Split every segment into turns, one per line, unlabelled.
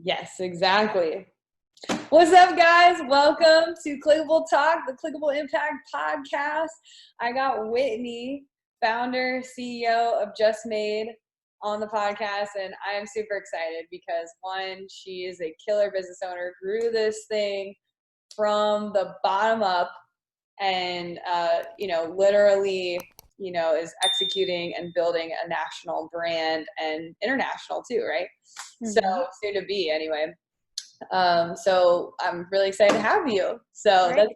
Yes, exactly. What's up, guys? Welcome to Clickable Talk, the Clickable Impact podcast. I got Whitney, founder, CEO of Just Made, on the podcast, and I am super excited because one, she is a killer business owner, grew this thing from the bottom up, and literally, is executing and building a national brand and international too, right?
Mm-hmm.
So soon to be, anyway. So I'm really excited to have you. So
Great.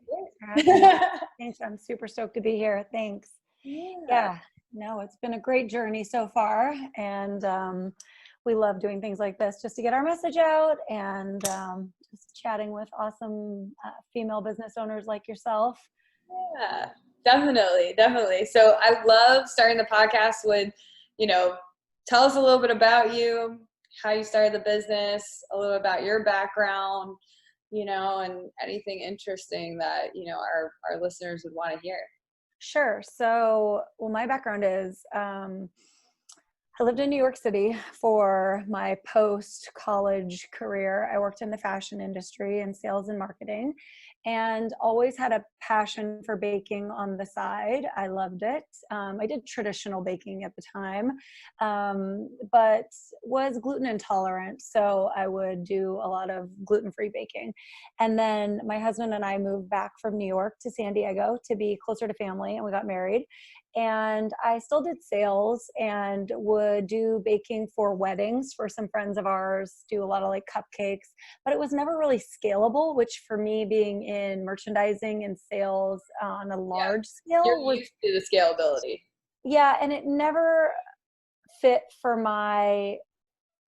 That's great.
Thanks. I'm super stoked to be here. Thanks.
Yeah.
No, it's been a great journey so far. And we love doing things like this just to get our message out and just chatting with awesome female business owners like yourself.
Yeah, definitely. So I love starting the podcast with, tell us a little bit about you, how you started the business, a little about your background, and anything interesting that, our listeners would want to hear.
Sure. So, my background is I lived in New York City for my post-college career. I worked in the fashion industry in sales and marketing and always had a passion for baking on the side. I loved it. I did traditional baking at the time, but was gluten intolerant. So I would do a lot of gluten-free baking. And then my husband and I moved back from New York to San Diego to be closer to family, and we got married. And I still did sales and would do baking for weddings for some friends of ours, do a lot of like cupcakes, but it was never really scalable, which for me being in merchandising and sales on a large scale
You're used to the scalability.
Yeah, and it never fit for my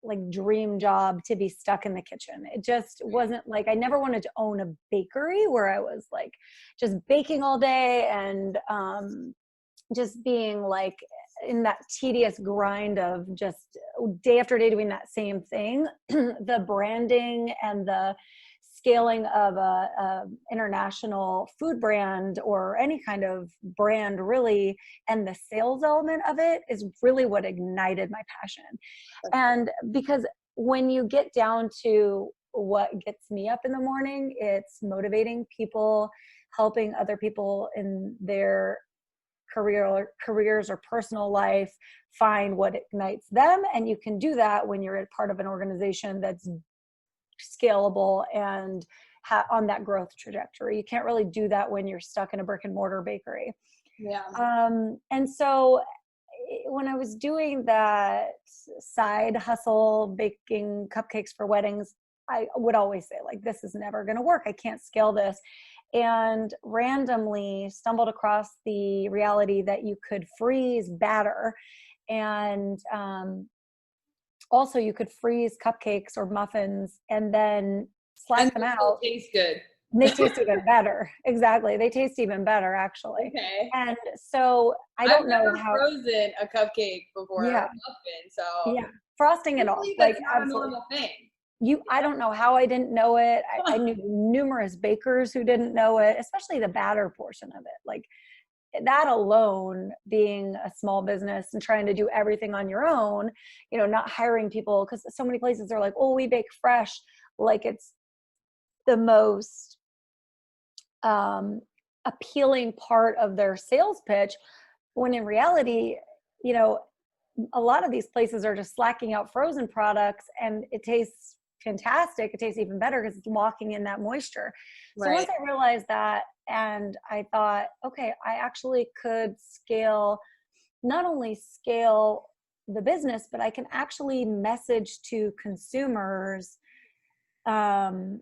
like dream job to be stuck in the kitchen. It just wasn't like, I never wanted to own a bakery where I was like just baking all day and just being like in that tedious grind of just day after day doing that same thing. The branding and the scaling of a international food brand or any kind of brand really, and the sales element of it is really what ignited my passion. And because when you get down to what gets me up in the morning, it's motivating people, helping other people in their careers or personal life find what ignites them. And you can do that when you're a part of an organization that's scalable and on that growth trajectory. You can't really do that when you're stuck in a brick and mortar bakery.
Yeah.
And so when I was doing that side hustle, baking cupcakes for weddings, I would always say like, this is never going to work. I can't scale this. And randomly stumbled across the reality that you could freeze batter, and also you could freeze cupcakes or muffins and then slack them out.
They taste good.
They taste even better. Exactly. They taste even better, actually.
Okay.
And so I don't know how.
I've frozen a cupcake before,
Yeah.
a muffin, so
yeah, frosting it all.
That's
like
not a normal thing.
I don't know how I didn't know it. I knew numerous bakers who didn't know it, especially the batter portion of it. Like that alone, being a small business and trying to do everything on your own, not hiring people, because so many places are like, oh, we bake fresh. Like it's the most appealing part of their sales pitch, when in reality, a lot of these places are just slacking out frozen products, and it tastes fantastic. It tastes even better because it's locking in that moisture. So
Right.
once I realized that, and I thought, okay, I actually could not only scale the business, but I can actually message to consumers that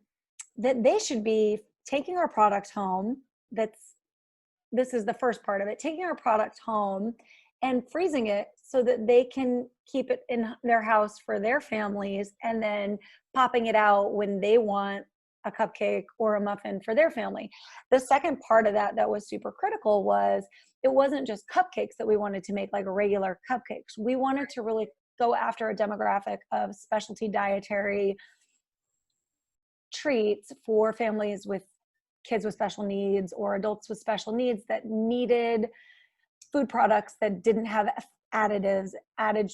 they should be taking our product home. This is the first part of it, taking our product home and freezing it so that they can keep it in their house for their families, and then popping it out when they want a cupcake or a muffin for their family. The second part of that was super critical was it wasn't just cupcakes that we wanted to make, like regular cupcakes. We wanted to really go after a demographic of specialty dietary treats for families with kids with special needs or adults with special needs that needed food products that didn't have additives, added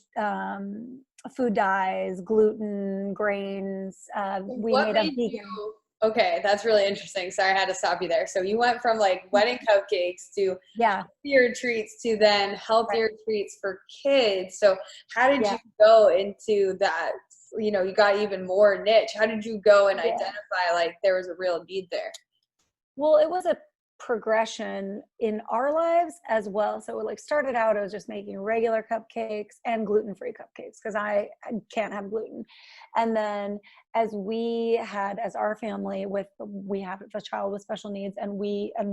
food dyes, gluten, grains. We
What
made a
made
vegan.
you, okay, that's really interesting. Sorry, I had to stop you there. So you went from like wedding cupcakes to
Yeah.
healthier treats to then healthier treats for kids. So how did
Yeah.
you go into that? You know, you got even more niche. How did you go and
Yeah.
identify like there was a real need there?
Well, it was a progression in our lives as well. So it like started out, I was just making regular cupcakes and gluten-free cupcakes because I can't have gluten. And then as our family we have a child with special needs and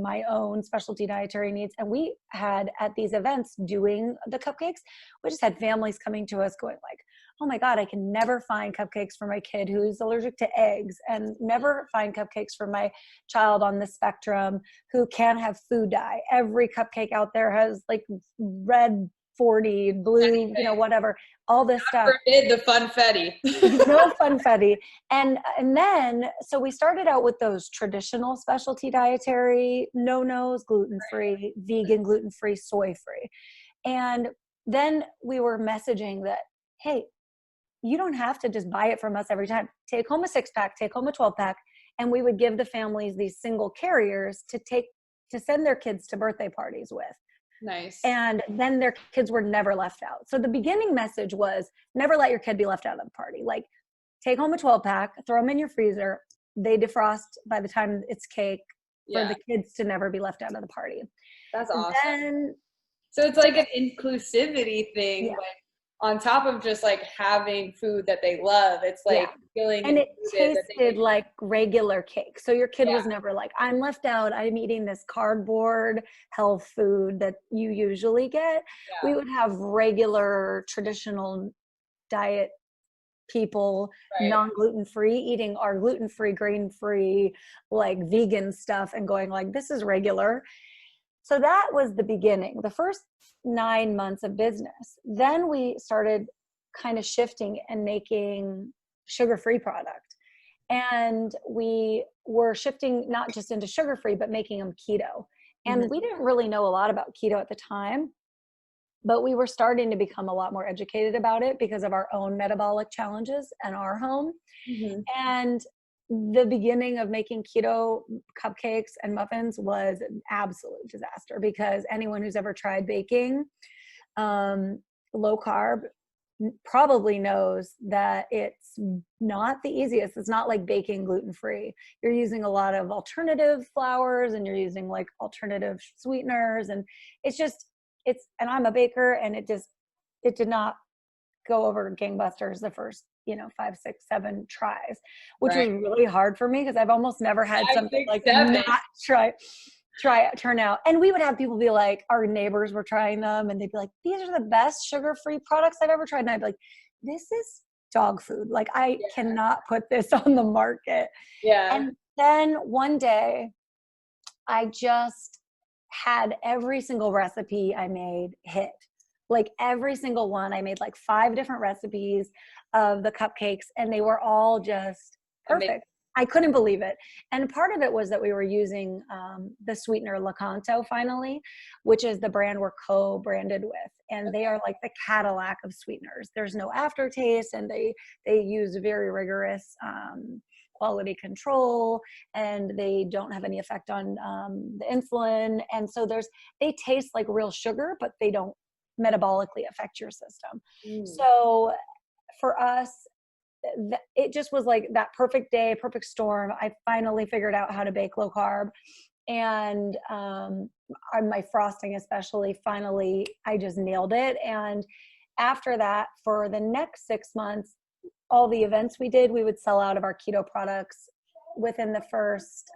my own specialty dietary needs. And we had at these events doing the cupcakes, we just had families coming to us going like, oh my God, I can never find cupcakes for my kid who's allergic to eggs, and never find cupcakes for my child on the spectrum who can have food dye. Every cupcake out there has like red 40, blue, whatever, all this stuff.
Forbid the funfetti.
No funfetti. And then, so we started out with those traditional specialty dietary no-nos, gluten-free, vegan, gluten-free, soy-free. And then we were messaging that, hey, you don't have to just buy it from us every time. Take home a 6-pack, take home a 12-pack. And we would give the families these single carriers to send their kids to birthday parties with.
Nice.
And then their kids were never left out. So the beginning message was never let your kid be left out of the party. Like take home a 12-pack, throw them in your freezer. They defrost by the time it's cake for the kids to never be left out of the party.
That's awesome.
Then,
so it's like an inclusivity thing.
Yeah.
Like on top of just like having food that they love, it's like feeling
and it tasted like regular cake. So your kid was never like, I'm left out, I'm eating this cardboard health food that you usually get. We would have regular traditional diet people, non-gluten-free, eating our gluten-free, grain-free, like vegan stuff and going like, this is regular. So that was the beginning, the first 9 months of business. Then we started kind of shifting and making sugar-free product. And we were shifting not just into sugar-free, but making them keto. And we didn't really know a lot about keto at the time, but we were starting to become a lot more educated about it because of our own metabolic challenges in our home. And the beginning of making keto cupcakes and muffins was an absolute disaster because anyone who's ever tried baking low carb probably knows that it's not the easiest. It's not like baking gluten-free. You're using a lot of alternative flours and you're using like alternative sweeteners, and and I'm a baker, and it did not go over gangbusters the first 5, 6, 7 tries, which was really hard for me because I've almost never had something like not turn out. And we would have people be like, our neighbors were trying them and they'd be like, these are the best sugar-free products I've ever tried. And I'd be like, this is dog food. Like I cannot put this on the market. And then one day I just had every single recipe I made hit. Like every single one. I made like 5 different recipes of the cupcakes and they were all just perfect. I couldn't believe it. And part of it was that we were using the sweetener Lakanto finally, which is the brand we're co-branded with. And they are like the Cadillac of sweeteners. There's no aftertaste, and they use very rigorous quality control, and they don't have any effect on the insulin. And so they taste like real sugar, but they don't metabolically affect your system. So for us, it just was like that perfect day, perfect storm. I finally figured out how to bake low carb, and my frosting especially, finally, I just nailed it. And after that, for the next 6 months, all the events we did, we would sell out of our keto products within the first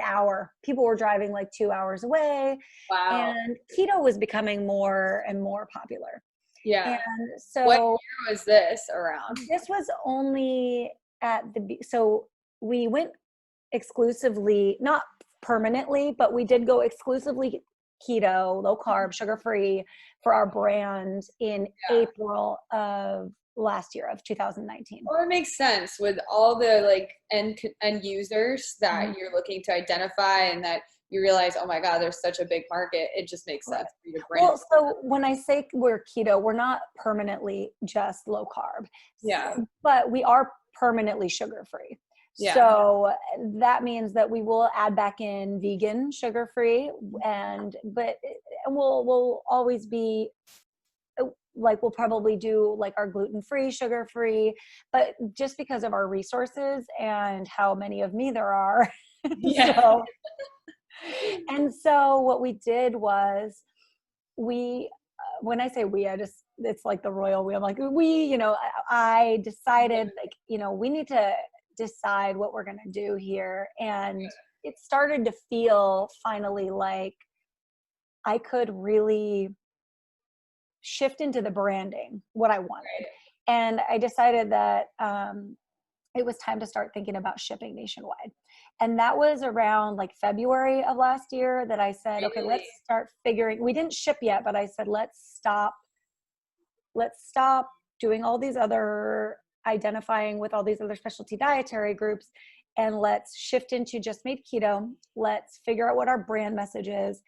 hour. People were driving like 2 hours away.
Wow.
And keto was becoming more and more popular.
Yeah.
And so
what year was this around?
This was only so we went exclusively, not permanently, but we did go exclusively keto, low carb, sugar-free for our brand in April of last year of 2019.
Well, it makes sense with all the like end users that you're looking to identify and that you realize, oh my God, there's such a big market. It just makes sense for you to brand.
Well, so when I say we're keto, we're not permanently just low carb.
Yeah.
But we are permanently sugar-free.
Yeah.
So that means that we will add back in vegan, sugar-free, but we'll always be like, we'll probably do like our gluten-free, sugar-free, but just because of our resources and how many of me there are.
Yeah.
So what we did was when I say it's like the royal we. I'm like, I decided, like, we need to decide what we're going to do here. And it started to feel finally like I could really shift into the branding, what I wanted.
Right.
And I decided that it was time to start thinking about shipping nationwide. And that was around like February of last year that I said, okay, let's start figuring. We didn't ship yet, but I said, let's stop doing all these other, identifying with all these other specialty dietary groups, and let's shift into just made keto. Let's figure out what our brand message is,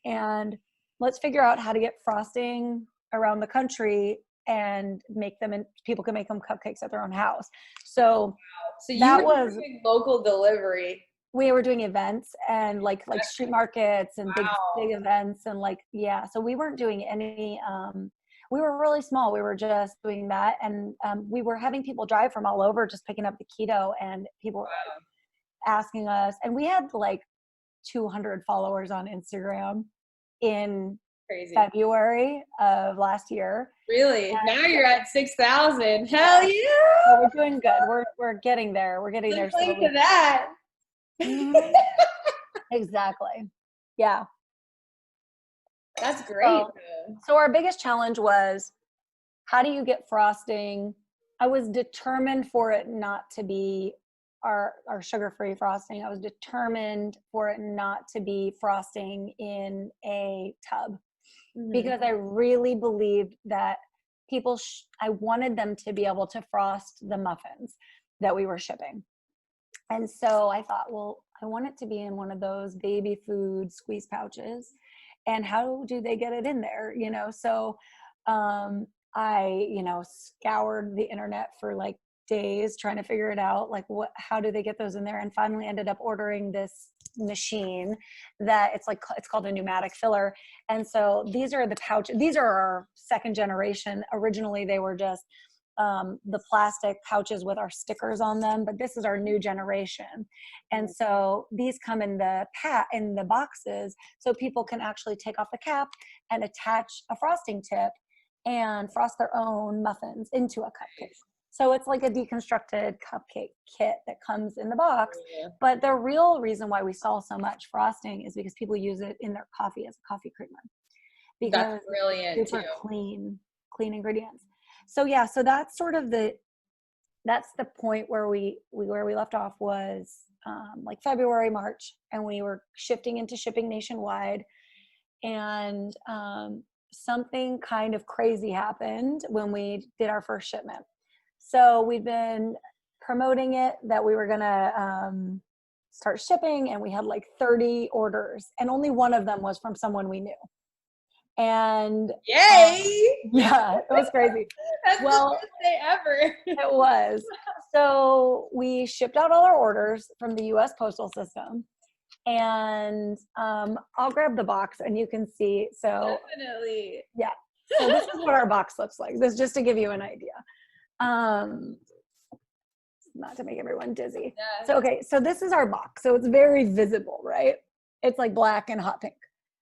and let's figure out how to get frosting around the country and make them, and people can make them cupcakes at their own house. So
that was doing local delivery.
We were doing events and like street markets and big events and so we weren't doing any, we were really small. We were just doing that. And we were having people drive from all over, just picking up the keto, and people were asking us, and we had like 200 followers on Instagram in February of last year.
Really? And now you're at 6,000. Hell yeah!
So we're doing good. We're getting there. We're getting there.
Link to that.
Exactly. Yeah.
That's great.
So our biggest challenge was, how do you get frosting? I was determined for it not to be our sugar-free frosting. I was determined for it not to be frosting in a tub, because I really believed that I wanted them to be able to frost the muffins that we were shipping. And so I thought, well, I want it to be in one of those baby food squeeze pouches. And how do they get it in there? So I, scoured the internet for like days trying to figure it out. Like, how do they get those in there? And finally ended up ordering this machine that it's called a pneumatic filler. And so these are the pouches. These are our second generation. Originally, they were just the plastic pouches with our stickers on them, but this is our new generation. And so these come in the boxes, so people can actually take off the cap and attach a frosting tip and frost their own muffins into a cupcake. So it's like a deconstructed cupcake kit that comes in the box. But the real reason why we sell so much frosting is because people use it in their coffee as a coffee creamer. Because
that's brilliant.
Super clean ingredients. So yeah, so that's sort of that's the point where we left off was like February, March, and we were shifting into shipping nationwide. And something kind of crazy happened when we did our first shipment. So we'd been promoting it that we were gonna start shipping, and we had like 30 orders, and only one of them was from someone we knew. And
yay!
Yeah, it was crazy.
That's the best day ever.
It was. So we shipped out all our orders from the U.S. Postal System, and I'll grab the box and you can see. So
definitely,
yeah. So this is what our box looks like. This just to give you an idea. Not to make everyone dizzy. Yeah. So okay, so this is our box. So it's very visible, right? It's like black and hot pink.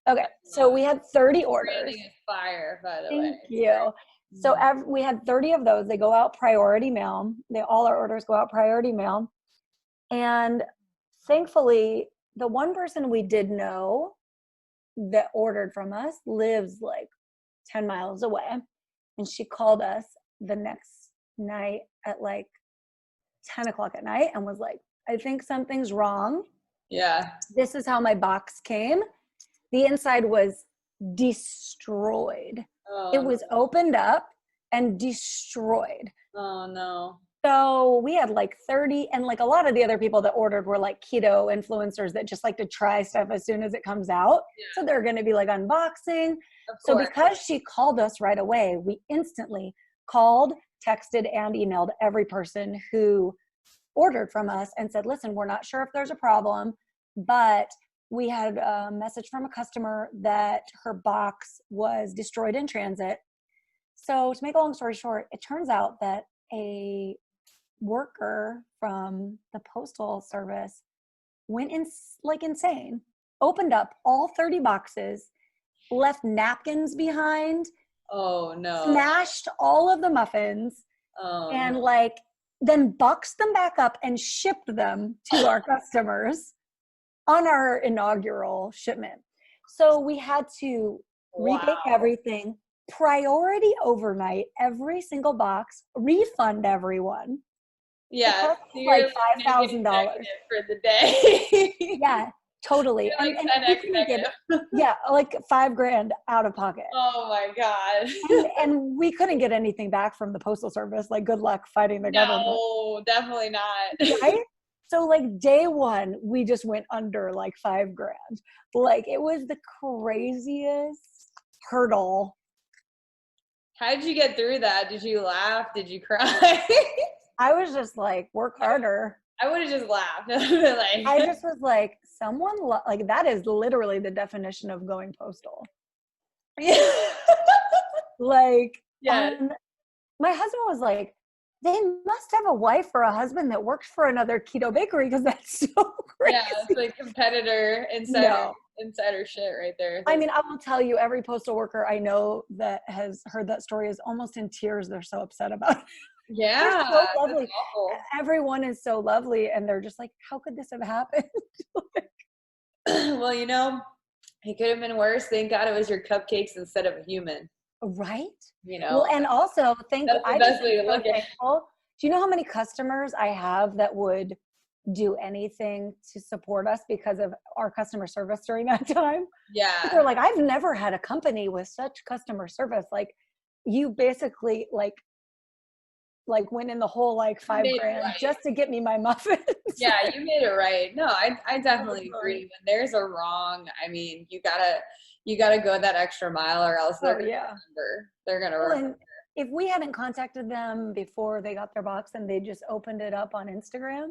Okay, so we had 30 orders.
Branding is fire, by the way.
Thank you. So we had 30 of those. They go out priority mail. All our orders go out priority mail. And thankfully, the one person we did know that ordered from us lives like 10 miles away. And she called us the next night at like 10 o'clock at night and was like, I think something's wrong.
Yeah.
This is how my box came. The inside was destroyed. It was opened up and destroyed.
Oh no.
So we had like 30, and like a lot of the other people that ordered were like keto influencers that just like to try stuff as soon as it comes out. So they're going to be like unboxing.
Of
So
course.
because she called us right away, we instantly called, texted, and emailed every person who ordered from us and said, listen, we're not sure if there's a problem, but we had a message from a customer that her box was destroyed in transit. So to make a long story short, it turns out that a worker from the postal service went in like insane, opened up all 30 boxes, left napkins behind,
Oh no.
smashed all of the muffins, and
No.
like then boxed them back up and shipped them to our customers on our inaugural shipment. So we had to rebake everything, priority overnight every single box, refund everyone.
Yeah, so
Like
$5,000
$5,000
for the day.
Yeah, totally.
You're like
And
10x
we couldn't get,
negative.
yeah, like $5,000 out of pocket.
Oh my God.
And we couldn't get anything back from the postal service. Like, good luck fighting the government.
No, definitely not.
Right? So like day one, we just went under like $5,000. Like it was the craziest hurdle.
How did you get through that? Did you laugh? Did you cry?
I was just like, work harder.
I would have just laughed.
Like, I just was like, like that is literally the definition of going postal.
Yeah.
Like,
Yeah.
My husband was like, they must have a wife or a husband that works for another keto bakery because that's so crazy.
Yeah, it's like competitor, insider shit right there.
I mean, I will tell you, every postal worker I know that has heard that story is almost in tears. They're so upset about it.
Yeah,
they're so lovely.
that's awful.
Everyone is so lovely, and they're just like, how could this have happened?
Well, it could have been worse. Thank God it was your cupcakes instead of a human.
Right?
Well,
and also
that's the best way to look at it.
Do you know how many customers I have that would do anything to support us because of our customer service during that time?
Yeah.
They're like, I've never had a company with such customer service. Like, you basically like went in the whole like $5,000
right.
just to get me my muffins.
Yeah, you made it right. No, I definitely agree. When there's a wrong, I mean, you gotta go that extra mile, or else they're gonna remember. They're gonna remember.
If we hadn't contacted them before they got their box and they just opened it up on Instagram,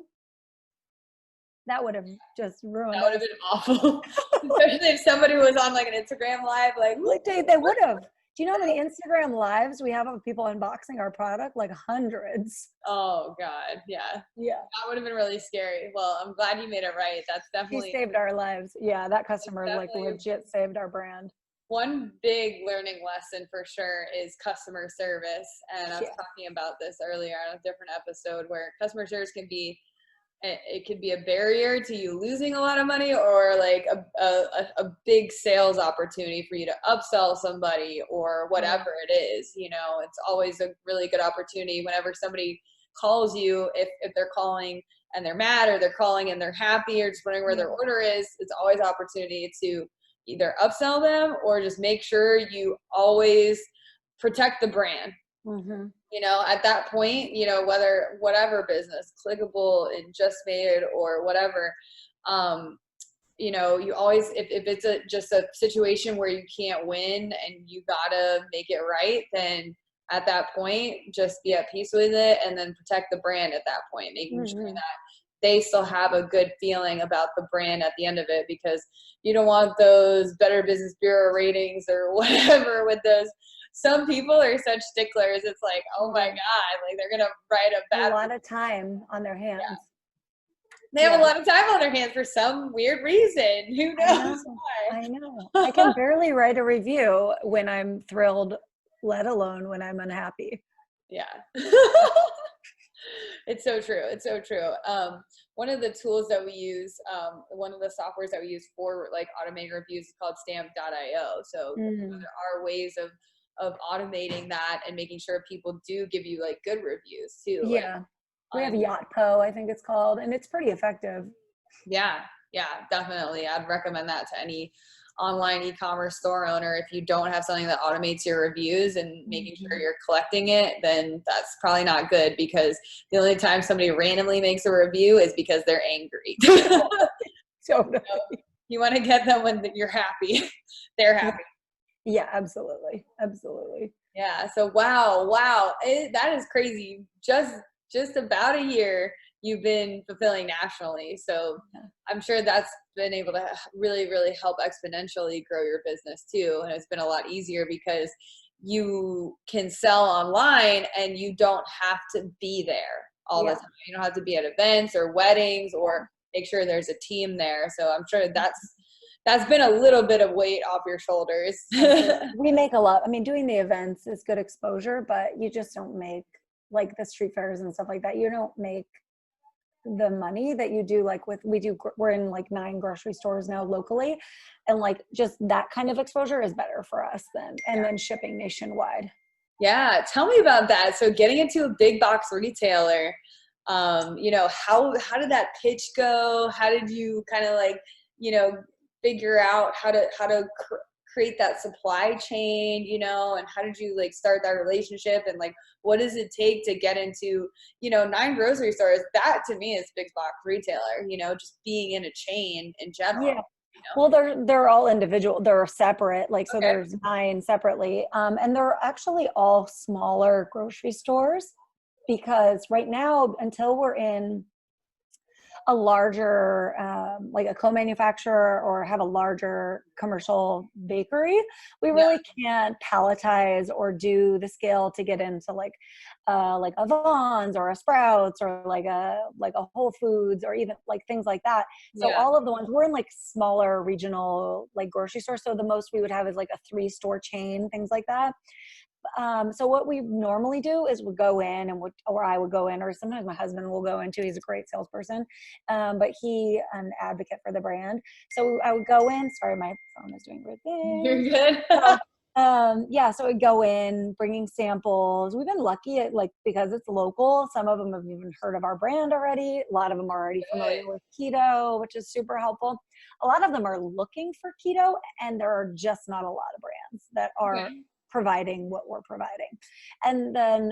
that would have just ruined it.
That would have been awful. Especially if somebody was on like an Instagram live, like
they would have. Do you know how many Instagram lives we have of people unboxing our product? Like hundreds.
Oh God, yeah.
Yeah.
That would have been really scary. Well, I'm glad you made it right. That's definitely.
She saved our lives. Yeah, that customer like legit saved our brand.
One big learning lesson for sure is customer service. And I was talking about this earlier on a different episode, where customer service can be, it could be a barrier to you losing a lot of money, or like a big sales opportunity for you to upsell somebody or whatever it is. It's always a really good opportunity whenever somebody calls you, if they're calling and they're mad, or they're calling and they're happy, or just wondering where their order is. It's always opportunity to either upsell them or just make sure you always protect the brand.
Mm-hmm.
At that point, whatever business, Clickable and Just Made or whatever, you always, if it's just a situation where you can't win and you gotta make it right, then at that point, just be at peace with it, and then protect the brand at that point, making sure that they still have a good feeling about the brand at the end of it, because you don't want those Better Business Bureau ratings or whatever with those. Some people are such sticklers. It's like, oh my God, like they're going to write a
lot of time on their hands.
Yeah. They have a lot of time on their hands for some weird reason. Who knows why?
I know. I can barely write a review when I'm thrilled, let alone when I'm unhappy.
Yeah. It's so true. It's so true. One of the tools that we use, one of the softwares that we use for like automating reviews is called stamp.io. So there are ways of automating that and making sure people do give you like good reviews too.
Yeah. We have Yachtpo, I think it's called, and it's pretty effective.
Yeah, definitely. I'd recommend that to any online e-commerce store owner, if you don't have something that automates your reviews and making sure you're collecting it, then that's probably not good, because the only time somebody randomly makes a review is because they're angry.
Totally.
You want to get them when you're happy. They're happy.
Yeah, absolutely. Absolutely.
Yeah. So wow. That is crazy. Just about a year you've been fulfilling nationally. So I'm sure that's been able to really, really help exponentially grow your business too. And it's been a lot easier because you can sell online and you don't have to be there all the time. You don't have to be at events or weddings or make sure there's a team there. So I'm sure that's been a little bit of weight off your shoulders.
We make a lot. I mean, doing the events is good exposure, but you just don't make, like the street fairs and stuff like that, you don't make the money that you do like with, we're in like 9 grocery stores now locally, and like just that kind of exposure is better for us than shipping nationwide.
Yeah, tell me about that. So getting into a big box retailer, you know, how did that pitch go? How did you kind of like, you know, figure out how to create that supply chain, you know, and how did you like start that relationship, and like what does it take to get into, you know, 9 grocery stores? That to me is big box retailer, you know, just being in a chain in general.
Yeah. Well, they're all individual. They're separate. Like, so there's 9 separately. And they're actually all smaller grocery stores, because right now, until we're in a larger, like a co-manufacturer or have a larger commercial bakery, we really can't palletize or do the scale to get into like a Vons or a Sprouts or like a Whole Foods or even like things like that. So all of the ones, we're in like smaller regional like grocery stores. So the most we would have is like a 3-store chain, things like that. So what we normally do is we'll go in or I would go in, or sometimes my husband will go in too. He's a great salesperson, but he an advocate for the brand. So I would go in. Sorry, my phone is doing weird things.
You're good.
So we'd go in, bringing samples. We've been lucky because it's local. Some of them have even heard of our brand already. A lot of them are already familiar with keto, which is super helpful. A lot of them are looking for keto, and there are just not a lot of brands that are providing what we're providing. And then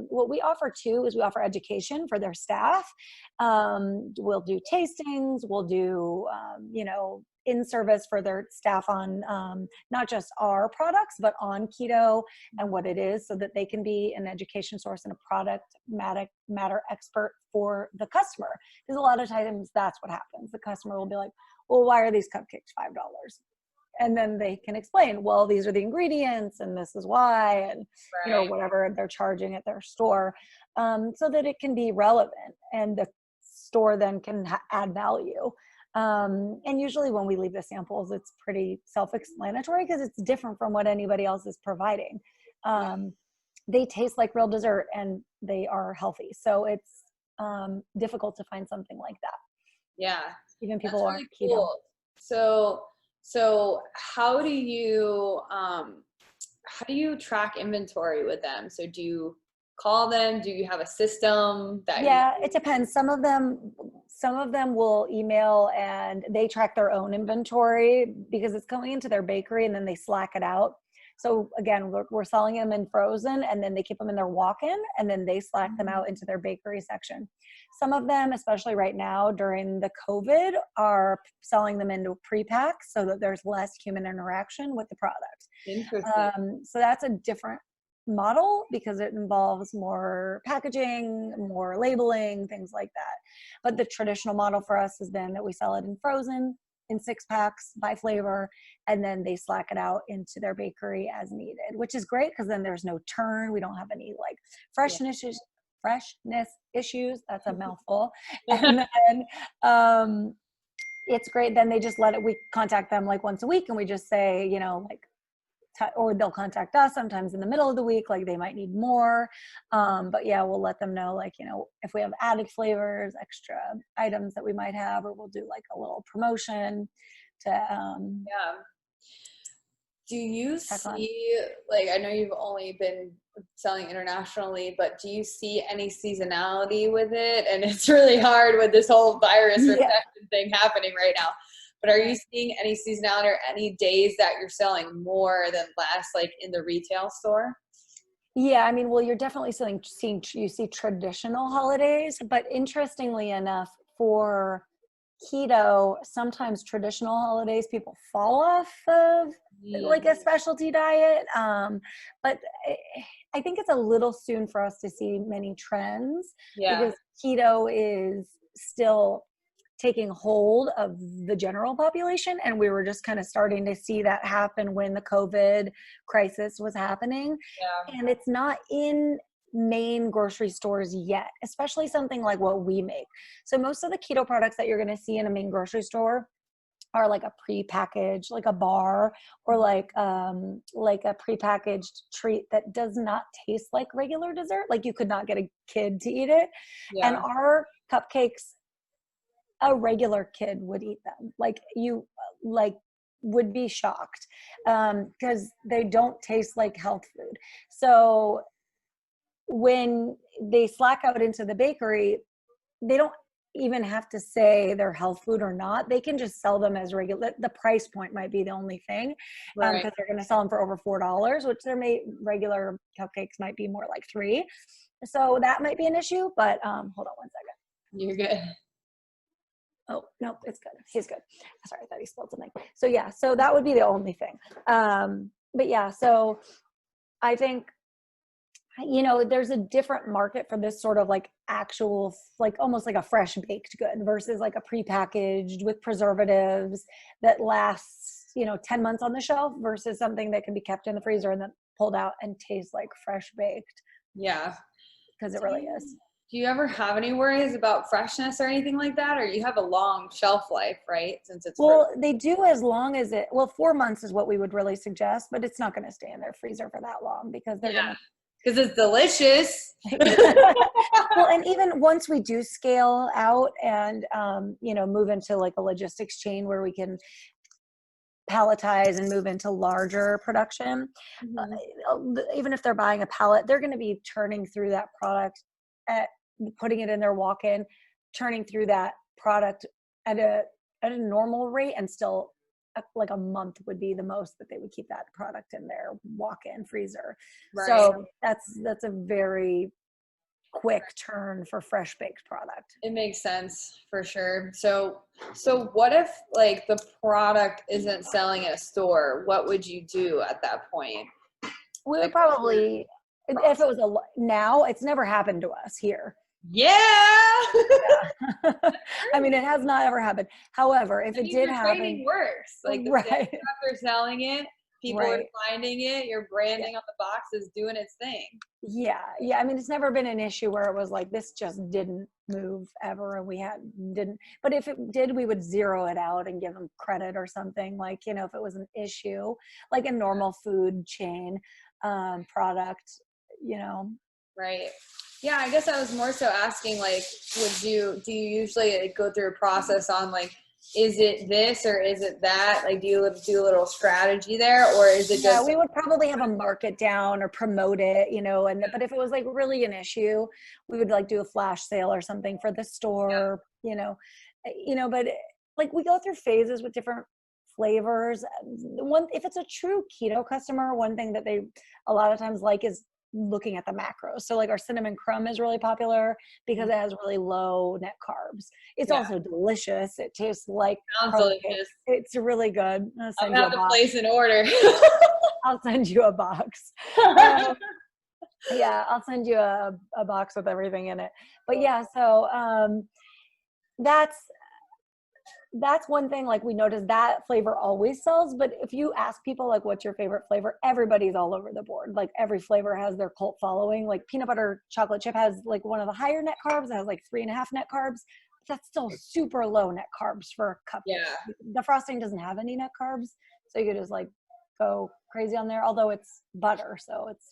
what we offer too is we offer education for their staff. We'll do tastings, we'll do in-service for their staff on not just our products, but on keto and what it is, so that they can be an education source and a product matter expert for the customer. Because a lot of times that's what happens. The customer will be like, well, why are these cupcakes $5? And then they can explain, well, these are the ingredients and this is why, and you know, whatever they're charging at their store, so that it can be relevant and the store then can add value. And usually when we leave the samples, it's pretty self-explanatory because it's different from what anybody else is providing. They taste like real dessert and they are healthy. So it's difficult to find something like that.
Yeah.
Even people
really
aren't keto.
Cool. So how do you track inventory with them? So do you call them? Do you have a system that
it depends. Some of them will email and they track their own inventory because it's going into their bakery and then they Slack it out. So again, we're selling them in frozen and then they keep them in their walk-in and then they Slack them out into their bakery section. Some of them, especially right now during the COVID, are selling them into pre-packs so that there's less human interaction with the product.
Interesting.
So that's a different model because it involves more packaging, more labeling, things like that. But the traditional model for us has been that we sell it in frozen, in 6-packs by flavor, and then they Slack it out into their bakery as needed, which is great because then there's no turn. We don't have any like freshness issues. That's a mouthful. And then it's great. Then they just we contact them like once a week and we just say, you know, like, or they'll contact us sometimes in the middle of the week, like they might need more. But yeah, we'll let them know, like, you know, if we have added flavors, extra items that we might have, or we'll do like a little promotion to,
Do you see, like, I know you've only been selling internationally, but do you see any seasonality with it? And it's really hard with this whole virus recession thing happening right now. But are you seeing any seasonality or any days that you're selling more than less, like in the retail store?
Yeah, I mean, well, you're definitely you see traditional holidays, but interestingly enough, for keto, sometimes traditional holidays people fall off of like a specialty diet. But I think it's a little soon for us to see many trends because keto is still taking hold of the general population. And we were just kind of starting to see that happen when the COVID crisis was happening. And it's not in main grocery stores yet, especially something like what we make. So most of the keto products that you're going to see in a main grocery store are like a prepackaged, like a bar, or like a prepackaged treat that does not taste like regular dessert. Like you could not get a kid to eat it. And our cupcakes, a regular kid would eat them. Like you would be shocked because they don't taste like health food. So when they slack out into the bakery, they don't even have to say they're health food or not. They can just sell them as regular. The price point might be the only thing because they're going to sell them for over $4, which their regular cupcakes might be more like $3. So that might be an issue, but hold on one second.
You're good.
Oh, no, it's good. He's good. Sorry, I thought he spelled something. So yeah, so that would be the only thing. But yeah, so I think, you know, there's a different market for this sort of like actual, like almost like a fresh baked good versus like a prepackaged with preservatives that lasts, 10 months on the shelf versus something that can be kept in the freezer and then pulled out and tastes like fresh baked.
Yeah.
Because it really is.
Do you ever have any worries about freshness or anything like that? Or you have a long shelf life, right? Since it's
they do as long as 4 months is what we would really suggest, but it's not going to stay in their freezer for that long because they're going to.
Because it's delicious.
Well, and even once we do scale out and, move into like a logistics chain where we can palletize and move into larger production, even if they're buying a pallet, they're going to be turning through that product putting it in their walk-in, turning through that product at a normal rate, and still like a month would be the most that they would keep that product in their walk-in freezer. Right. So that's a very quick turn for fresh baked product.
It makes sense for sure. So what if like the product isn't selling at a store? What would you do at that point?
We would probably, if it was now, it's never happened to us here.
Yeah.
I mean, it has not ever happened. However, if it did happen,
training works. Like the after selling it, people are finding it. Your branding on the box is doing its thing.
Yeah. I mean, it's never been an issue where it was like this just didn't move ever, and we didn't. But if it did, we would zero it out and give them credit or something. Like if it was an issue, like a normal food chain product,
Right. Yeah, I guess I was more so asking, like, do you usually go through a process on, like, is it this or is it that? Like, do you do a little strategy there, or is it just...
Yeah, we would probably have a market down or promote it, but if it was, like, really an issue, we would, like, do a flash sale or something for the store, but, like, we go through phases with different flavors. If it's a true keto customer, one thing that they a lot of times like is looking at the macros. So like our cinnamon crumb is really popular because it has really low net carbs. It's also delicious. It tastes like
delicious.
It's really good.
I'll have to place an order.
I'll send you a box. I'll send you a box with everything in it. But so that's one thing, like we noticed that flavor always sells, but if you ask people like what's your favorite flavor, everybody's all over the board. Like every flavor has their cult following. Like peanut butter chocolate chip has like one of the higher net carbs. It has like 3.5 net carbs. But that's still super low net carbs for a cup.
Yeah.
The frosting doesn't have any net carbs, so you could just like go crazy on there, although it's butter, so it's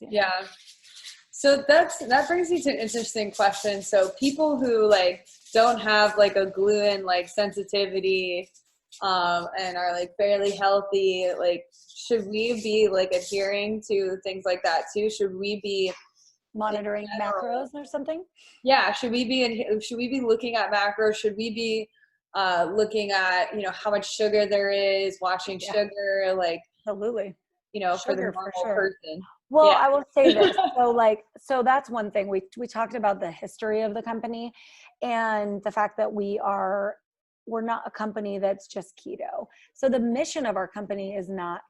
So that brings me to an interesting question. So people who like don't have like a gluten like sensitivity and are like fairly healthy, like should we be like adhering to things like that too? Should we be
monitoring macros or something?
Yeah, should we be looking at macros? Should we be looking at, how much sugar there is, watching sugar, like,
absolutely.
For the
Sugar, for
normal
sure.
person.
Well, I will say this. So that's one thing. We talked about the history of the company and the fact that we're not a company that's just keto. So the mission of our company is not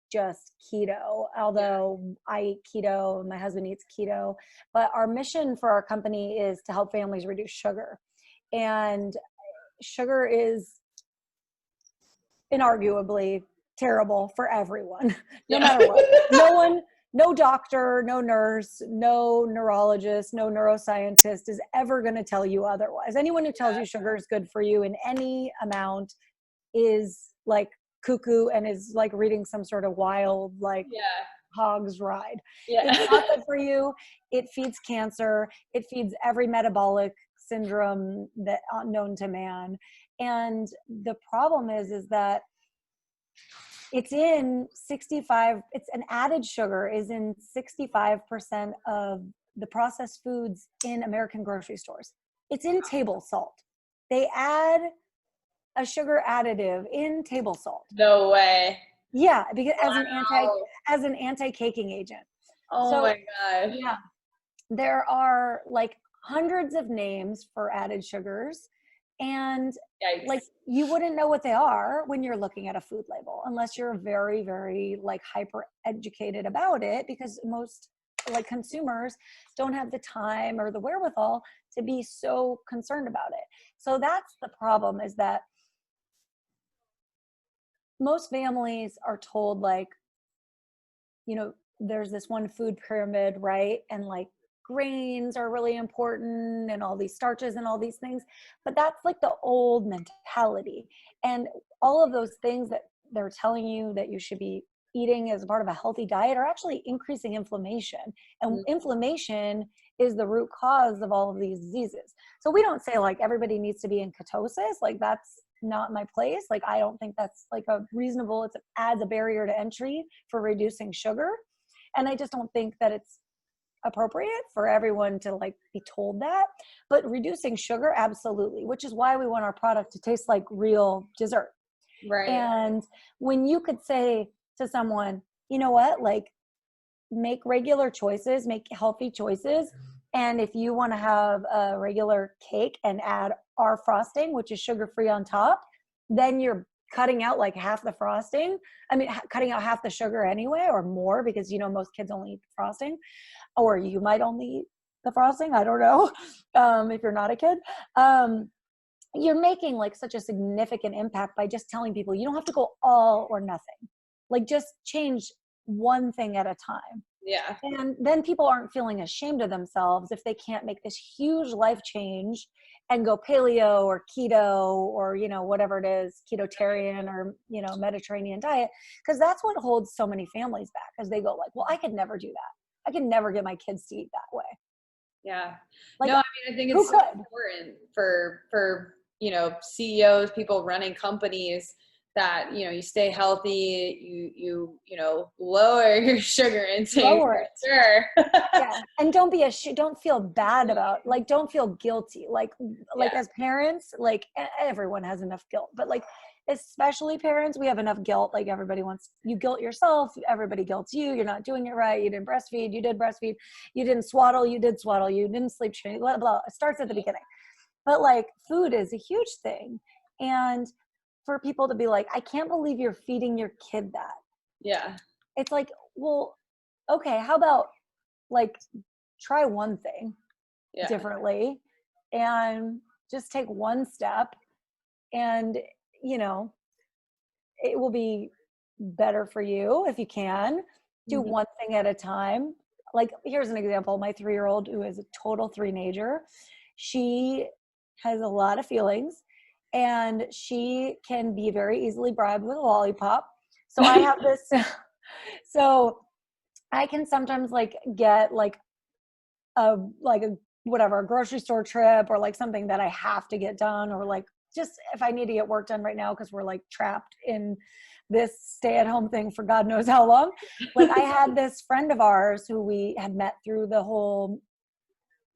just keto, although I eat keto, my husband eats keto, but our mission for our company is to help families reduce sugar. And sugar is inarguably terrible for everyone, no matter what. No doctor, no nurse, no neurologist, no neuroscientist is ever going to tell you otherwise. Anyone who tells you sugar is good for you in any amount is like cuckoo and is like reading some sort of wild, hog's ride. It's not good for you. It feeds cancer. It feeds every metabolic syndrome that known to man. And the problem is that it's an added sugar is in 65% of the processed foods in American grocery stores. It's in table salt. They add a sugar additive in table salt.
No way.
Yeah, because as an anti-caking agent.
Oh my gosh.
Yeah. There are like hundreds of names for added sugars. And like you wouldn't know what they are when you're looking at a food label unless you're very, very like hyper educated about it, because most like consumers don't have the time or the wherewithal to be so concerned about it. So that's the problem, is that most families are told like, there's this one food pyramid, right? And like grains are really important and all these starches and all these things, but that's like the old mentality. And all of those things that they're telling you that you should be eating as a part of a healthy diet are actually increasing inflammation. And inflammation is the root cause of all of these diseases. So we don't say like everybody needs to be in ketosis. Like that's not my place. Like I don't think that's like it adds a barrier to entry for reducing sugar. And I just don't think that it's appropriate for everyone to like be told that. But reducing sugar, absolutely, which is why we want our product to taste like real dessert.
Right.
And when you could say to someone, you know what, like make regular choices, make healthy choices. And if you want to have a regular cake and add our frosting, which is sugar-free on top, then you're cutting out like half the frosting. I mean, cutting out half the sugar anyway, or more, because most kids only eat frosting, or you might only eat the frosting. I don't know. If you're not a kid, you're making like such a significant impact by just telling people you don't have to go all or nothing. Like just change one thing at a time.
Yeah.
And then people aren't feeling ashamed of themselves if they can't make this huge life change and go paleo or keto or, whatever it is, ketotarian or, Mediterranean diet. Because that's what holds so many families back, because they go like, well, I could never do that. I can never get my kids to eat that way.
Yeah.
Like,
no, I mean, I think it's so important for, CEOs, people running companies, that, you stay healthy, you lower your sugar intake.
Lower it.
Sure.
Yeah. And don't feel bad about, like, don't feel guilty. Like as parents, like everyone has enough guilt, but like, especially parents, we have enough guilt. Like you guilt yourself. Everybody guilts you. You're not doing it right. You didn't breastfeed. You did breastfeed. You didn't swaddle. You did swaddle. You didn't sleep training, blah, blah. It starts at the beginning. But like food is a huge thing. And for people to be like, I can't believe you're feeding your kid that.
Yeah.
It's like, well, okay, how about like try one thing differently and just take one step, and it will be better for you if you can do one thing at a time. Like here's an example. My 3-year-old, who is a total 3-nager, she has a lot of feelings, and she can be very easily bribed with a lollipop. So I have this, so I can sometimes like get like a grocery store trip, or like something that I have to get done, or like just if I need to get work done right now, because we're like trapped in this stay-at-home thing for God knows how long. Like I had this friend of ours who we had met through the whole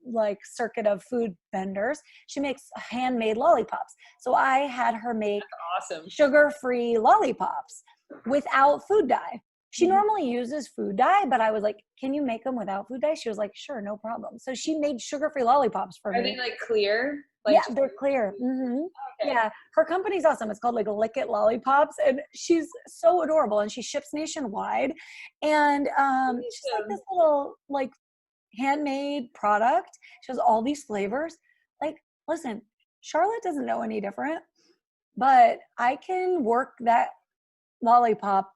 like circuit of food vendors. She makes handmade lollipops. So I had her make
Awesome.
sugar-free lollipops without food dye. She normally uses food dye, but I was like, can you make them without food dye? She was like, sure, no problem. So she made sugar-free lollipops for me.
Are they like clear? Like
yeah, they're clear. Mm-hmm.
Okay.
Yeah, her company's awesome. It's called like Lick It Lollipops, and she's so adorable. And she ships nationwide. And she's like this little like handmade product. She has all these flavors. Like, listen, Charlotte doesn't know any different, but I can work that lollipop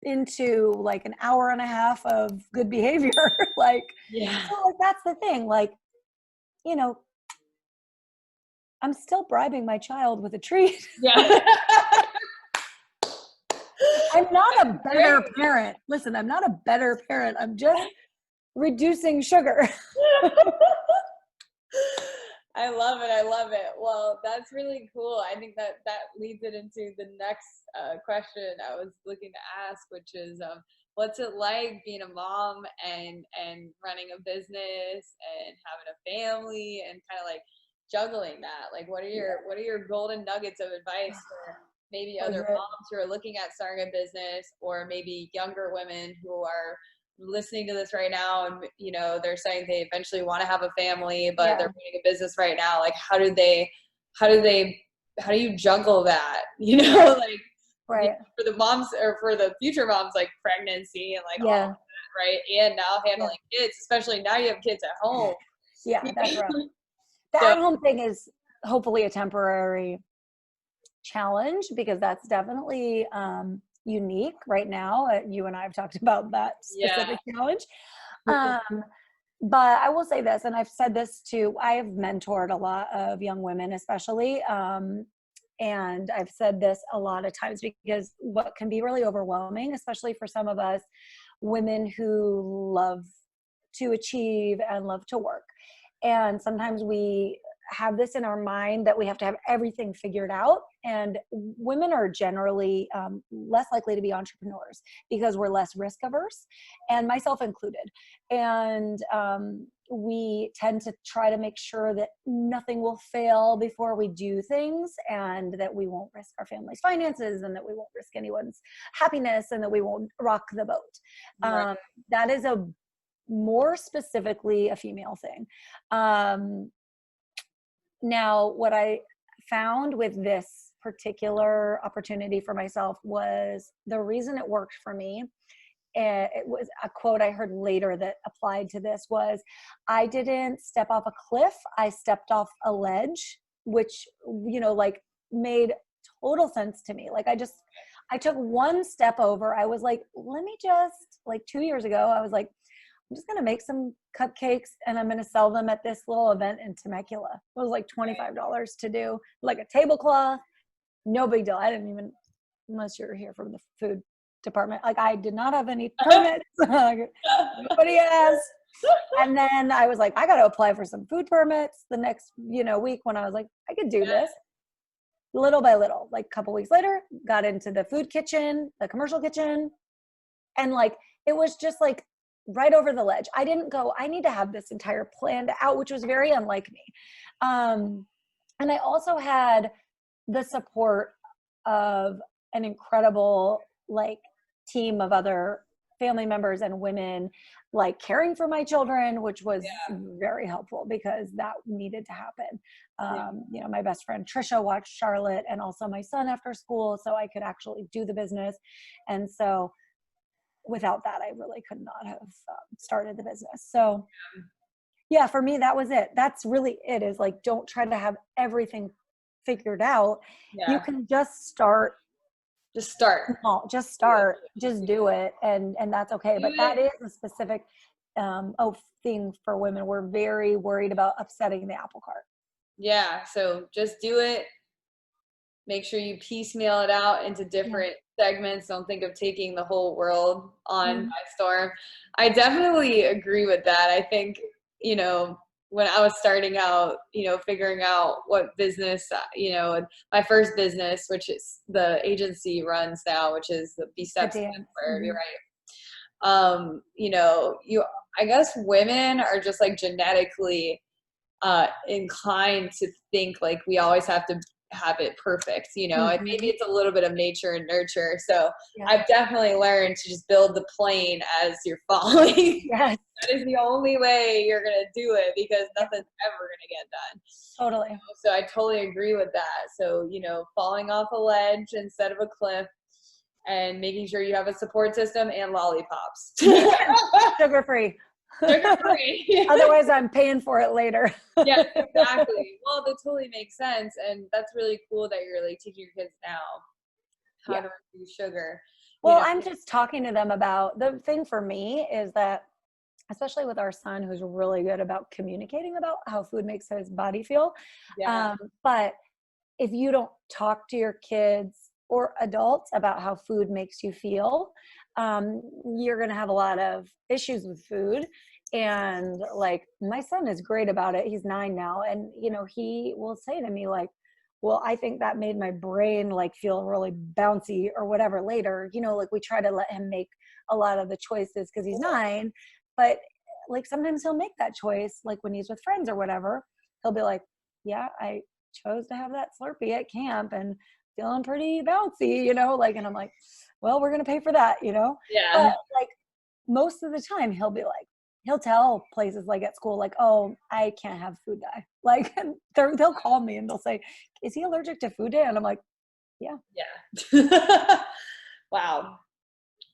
into like an hour and a half of good behavior. Like,
yeah.
so like that's the thing. Like, you know, I'm still bribing my child with a treat.
Yeah.
I'm not a better parent. Listen, I'm not a better parent. I'm just reducing sugar.
I love it. I love it. Well, that's really cool. I think that leads it into the next question I was looking to ask, which is what's it like being a mom and running a business and having a family and kind of like juggling that? Like, what are your golden nuggets of advice for maybe other moms who are looking at starting a business, or maybe younger women who are listening to this right now and they're saying they eventually want to have a family but they're running a business right now? Like, how do you juggle that, like
right.
for the moms or for the future moms, like pregnancy and like all of that, right? And now handling kids, especially now you have kids at home.
That's right. The at-home thing is hopefully a temporary challenge, because that's definitely unique right now. You and I have talked about that specific challenge. But I will say this, and I've said this too, I have mentored a lot of young women, especially. And I've said this a lot of times, because what can be really overwhelming, especially for some of us women who love to achieve and love to work. And sometimes we have this in our mind that we have to have everything figured out. And women are generally less likely to be entrepreneurs because we're less risk averse, and myself included. And we tend to try to make sure that nothing will fail before we do things, and that we won't risk our family's finances, and that we won't risk anyone's happiness, and that we won't rock the boat.
Right.
That is a more specifically a female thing. Now, what I found with this particular opportunity for myself was the reason it worked for me. It was a quote I heard later that applied to this was, I didn't step off a cliff. I stepped off a ledge, which, like made total sense to me. Like I took one step over. I was like, let me just, like 2 years ago, I was like, I'm just going to make some cupcakes and I'm going to sell them at this little event in Temecula. It was like $25 to do, like a tablecloth. No big deal. I didn't even, unless you're here from the food department, like I did not have any permits. Nobody asked. And then I was like, I got to apply for some food permits the next, week, when I was like, I could do this. Little by little, like a couple weeks later, got into the food kitchen, the commercial kitchen. And like, it was just like, right over the ledge. I didn't go, I need to have this entire planned out, which was very unlike me. And I also had the support of an incredible like team of other family members and women, like caring for my children, which was very helpful because that needed to happen. My best friend Trisha watched Charlotte and also my son after school, so I could actually do the business. And so without that, I really could not have started the business. So yeah, for me, that was it. That's really it, is like, don't try to have everything figured out. You can just start.
Just start.
Just start. Just do it. And that's okay. But that is a specific thing for women. We're very worried about upsetting the apple cart.
Yeah. So just do it. Make sure you piecemeal it out into different segments. Don't think of taking the whole world on by storm. I definitely agree with that. I think, when I was starting out, figuring out what business, my first business, which is the agency runs now, which is the B-Steps, where you're right. I guess women are just like genetically inclined to think like we always have to have it perfect, you know, and maybe it's a little bit of nature and nurture. So I've definitely learned to just build the plane as you're falling.
Yes.
That is the only way you're going to do it, because nothing's ever going to get done.
Totally.
You know? So I totally agree with that. So, you know, falling off a ledge instead of a cliff, and making sure you have a support system and lollipops.
Sugar-free.
Sugar-free.
Otherwise, I'm paying for it later.
Yeah, exactly. Well, that totally makes sense. And that's really cool that you're like teaching your kids now how to reduce sugar.
Well,
you know?
I'm just talking to them about, the thing for me is that, especially with our son, who's really good about communicating about how food makes his body feel.
Yeah.
But if you don't talk to your kids or adults about how food makes you feel, you're going to have a lot of issues with food. And like, my son is great about it. He's 9 now. And, you know, he will say to me like, well, I think that made my brain like feel really bouncy or whatever later. You know, like we try to let him make a lot of the choices because he's 9. But like sometimes he'll make that choice, like when he's with friends or whatever, he'll be like, yeah, I chose to have that Slurpee at camp and feeling pretty bouncy, you know, like, and I'm like, well, we're going to pay for that, you know?
Yeah.
But like most of the time he'll be like, he'll tell places like at school, like, oh, I can't have food dye. Like they'll call me and they'll say, is he allergic to food dye? And I'm like, yeah.
Yeah. Wow.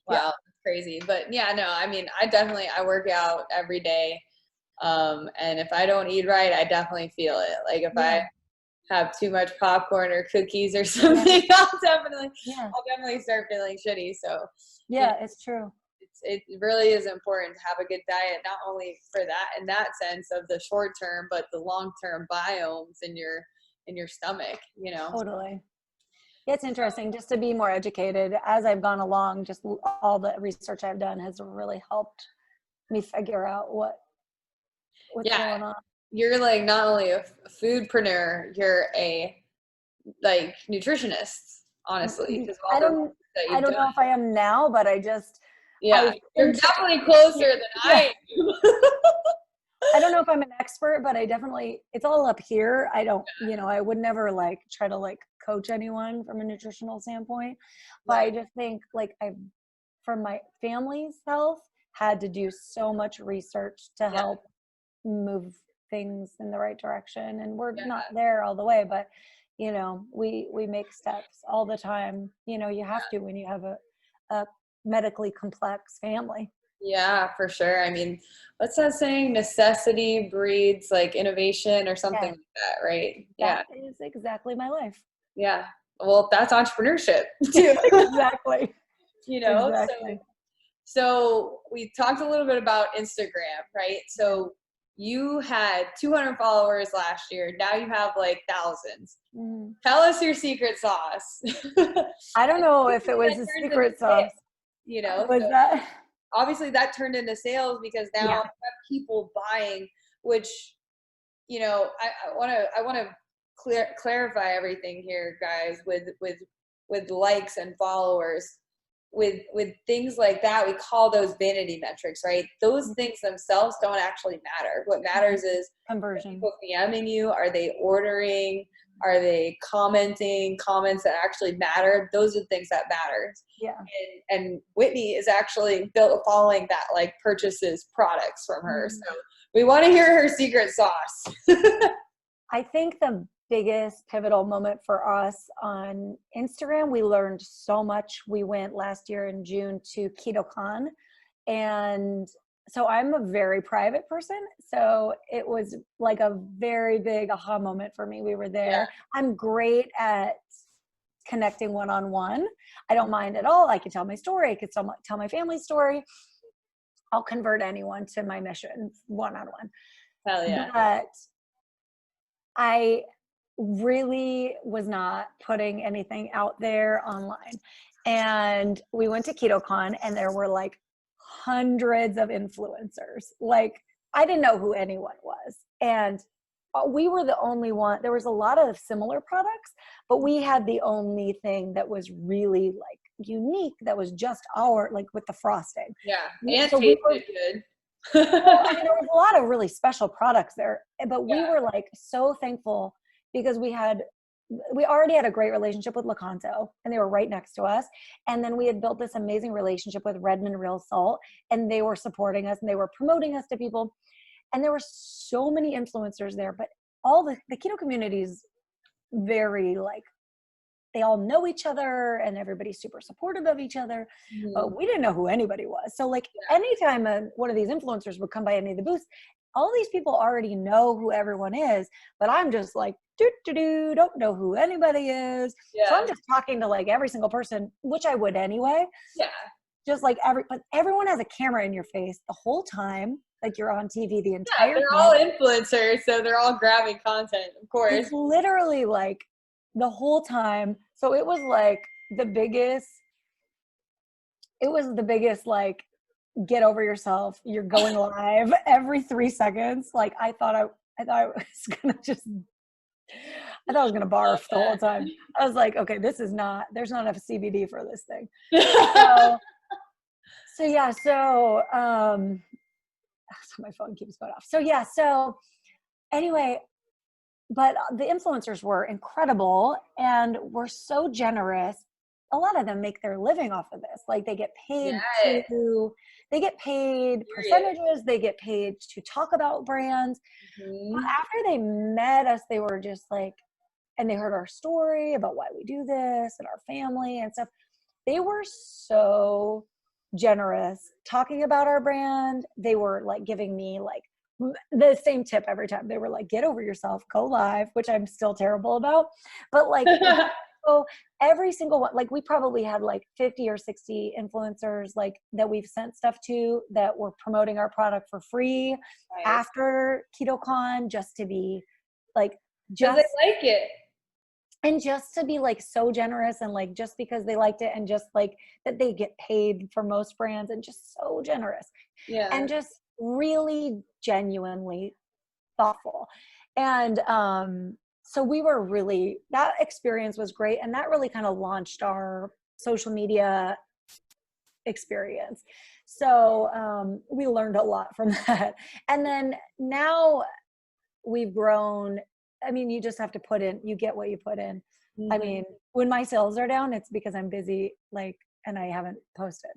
Yeah.
That's crazy. But yeah, no, I mean, I work out every day. And if I don't eat right, I definitely feel it. Like if I have too much popcorn or cookies or something, I'll definitely start feeling shitty. So
yeah, it's true.
It really is important to have a good diet, not only for that, in that sense of the short term, but the long term biomes in your stomach, you know?
Totally. It's interesting just to be more educated as I've gone along. Just all the research I've done has really helped me figure out what's going on.
You're like not only a foodpreneur, you're a like nutritionist, honestly.
I don't know if I am now, but I just
you're definitely closer than I am.
I don't know if I'm an expert, but I definitely, it's all up here. I don't, you know, I would never like try to like coach anyone from a nutritional standpoint, but I just think like from my family's health, had to do so much research to help move things in the right direction. And we're not there all the way, but you know, we make steps all the time. You know, you have to when you have a medically complex family.
Yeah, for sure. I mean, what's that saying? Necessity breeds like innovation or something like that, right?
That is exactly my life.
Yeah. Well, that's entrepreneurship too.
Exactly.
You know,
exactly.
So we talked a little bit about Instagram, right? So you had 200 followers last year. Now you have like thousands. Tell us your secret sauce.
I don't know if it was a secret sauce.
You know,
was that?
Obviously that turned into sales because now you have people buying, which, you know, I want to clarify everything here, guys, with likes and followers. With things like that, we call those vanity metrics, right? Those things themselves don't actually matter. What matters is
conversion.
People DMing you, are they ordering? Are they commenting comments that actually matter? Those are the things that matter.
Yeah.
And Whitney is actually built a following that like purchases products from her. So we want to hear her secret sauce.
I think the biggest pivotal moment for us on Instagram, we learned so much. We went last year in June to KetoCon, and so I'm a very private person. So it was like a very big aha moment for me. We were there. Yeah. I'm great at connecting one-on-one. I don't mind at all. I can tell my story. I can tell my family story. I'll convert anyone to my mission one-on-one.
Hell yeah.
But I really was not putting anything out there online. And we went to KetoCon and there were like hundreds of influencers. Like I didn't know who anyone was. And we were the only one. There was a lot of similar products, but we had the only thing that was really like unique that was just our, like with the frosting.
Yeah. And
so
tasted good.
Well, I mean, there was a lot of really special products there, but we
Yeah.
were like so thankful because we already had a great relationship with Lakanto and they were right next to us. And then we had built this amazing relationship with Redmond Real Salt and they were supporting us and they were promoting us to people. And there were so many influencers there, but all the keto community is very like, they all know each other and everybody's super supportive of each other, but we didn't know who anybody was. So like anytime one of these influencers would come by any of the booths, all these people already know who everyone is, but I'm just like, don't know who anybody is. So I'm just talking to like every single person, which I would anyway.
Yeah.
Just like but everyone has a camera in your face the whole time. Like you're on TV the entire
They're
time.
all influencers, so they're all grabbing content, of course.
It's literally like the whole time. So it was like the biggest like, get over yourself. You're going live every 3 seconds. Like I thought I was gonna barf the whole time. I was like, okay, there's not enough CBD for this thing. So my phone keeps going off. So anyway, but the influencers were incredible and were so generous. A lot of them make their living off of this. Like they get paid percentages, they get paid to talk about brands. But after they met us, they were just like, and they heard our story about why we do this and our family and stuff. They were so generous talking about our brand. They were like giving me like the same tip every time. They were like, get over yourself, go live, which I'm still terrible about. But like, so every single one, like we probably had like 50 or 60 influencers like that we've sent stuff to that were promoting our product for free after KetoCon, just to be like,
just they like it.
And just to be like so generous and like just because they liked it and just like that they get paid for most brands and just so generous. Yeah. And just really genuinely thoughtful. And so we were really, that experience was great. And that really kind of launched our social media experience. So we learned a lot from that. And then now we've grown. I mean, you just have to you get what you put in. I mean, when my sales are down, it's because I'm busy, like, and I haven't posted.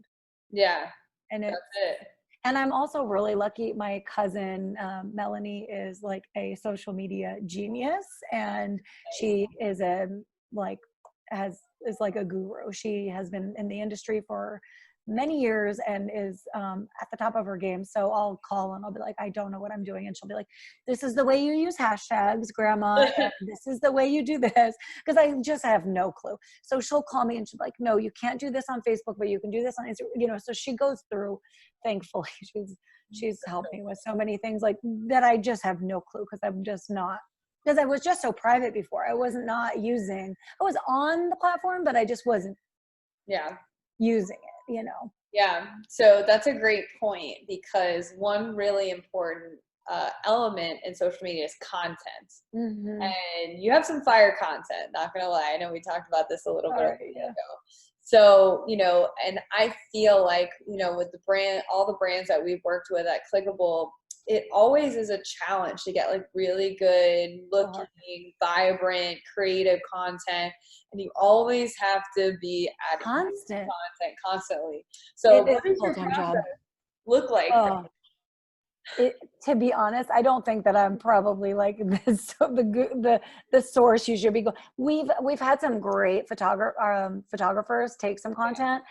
Yeah. And that's it. And I'm also really lucky. My cousin, Melanie, is like a social media genius, and she is is like a guru. She has been in the industry for many years and is at the top of her game. So I'll call and I'll be like, I don't know what I'm doing. And she'll be like, this is the way you use hashtags, grandma. And this is the way you do this. Because I just have no clue. So she'll call me and she'll be like, no, you can't do this on Facebook, but you can do this on Instagram. So she goes through, thankfully, she's helped me with so many things like that. I just have no clue because I'm just not, because I was just so private before. I was on the platform, but I just wasn't using it. Yeah. So that's a great point, because one really important element in social media is content. And you have some fire content, not gonna lie. I know we talked about this a little bit ago. So, and I feel like, with all the brands that we've worked with at Clickable, it always is a challenge to get like really good looking, vibrant, creative content. And you always have to be adding content constantly. So what does your process look like? To be honest, I don't think that I'm probably like the source you should be going. We've had some great photographers take some content,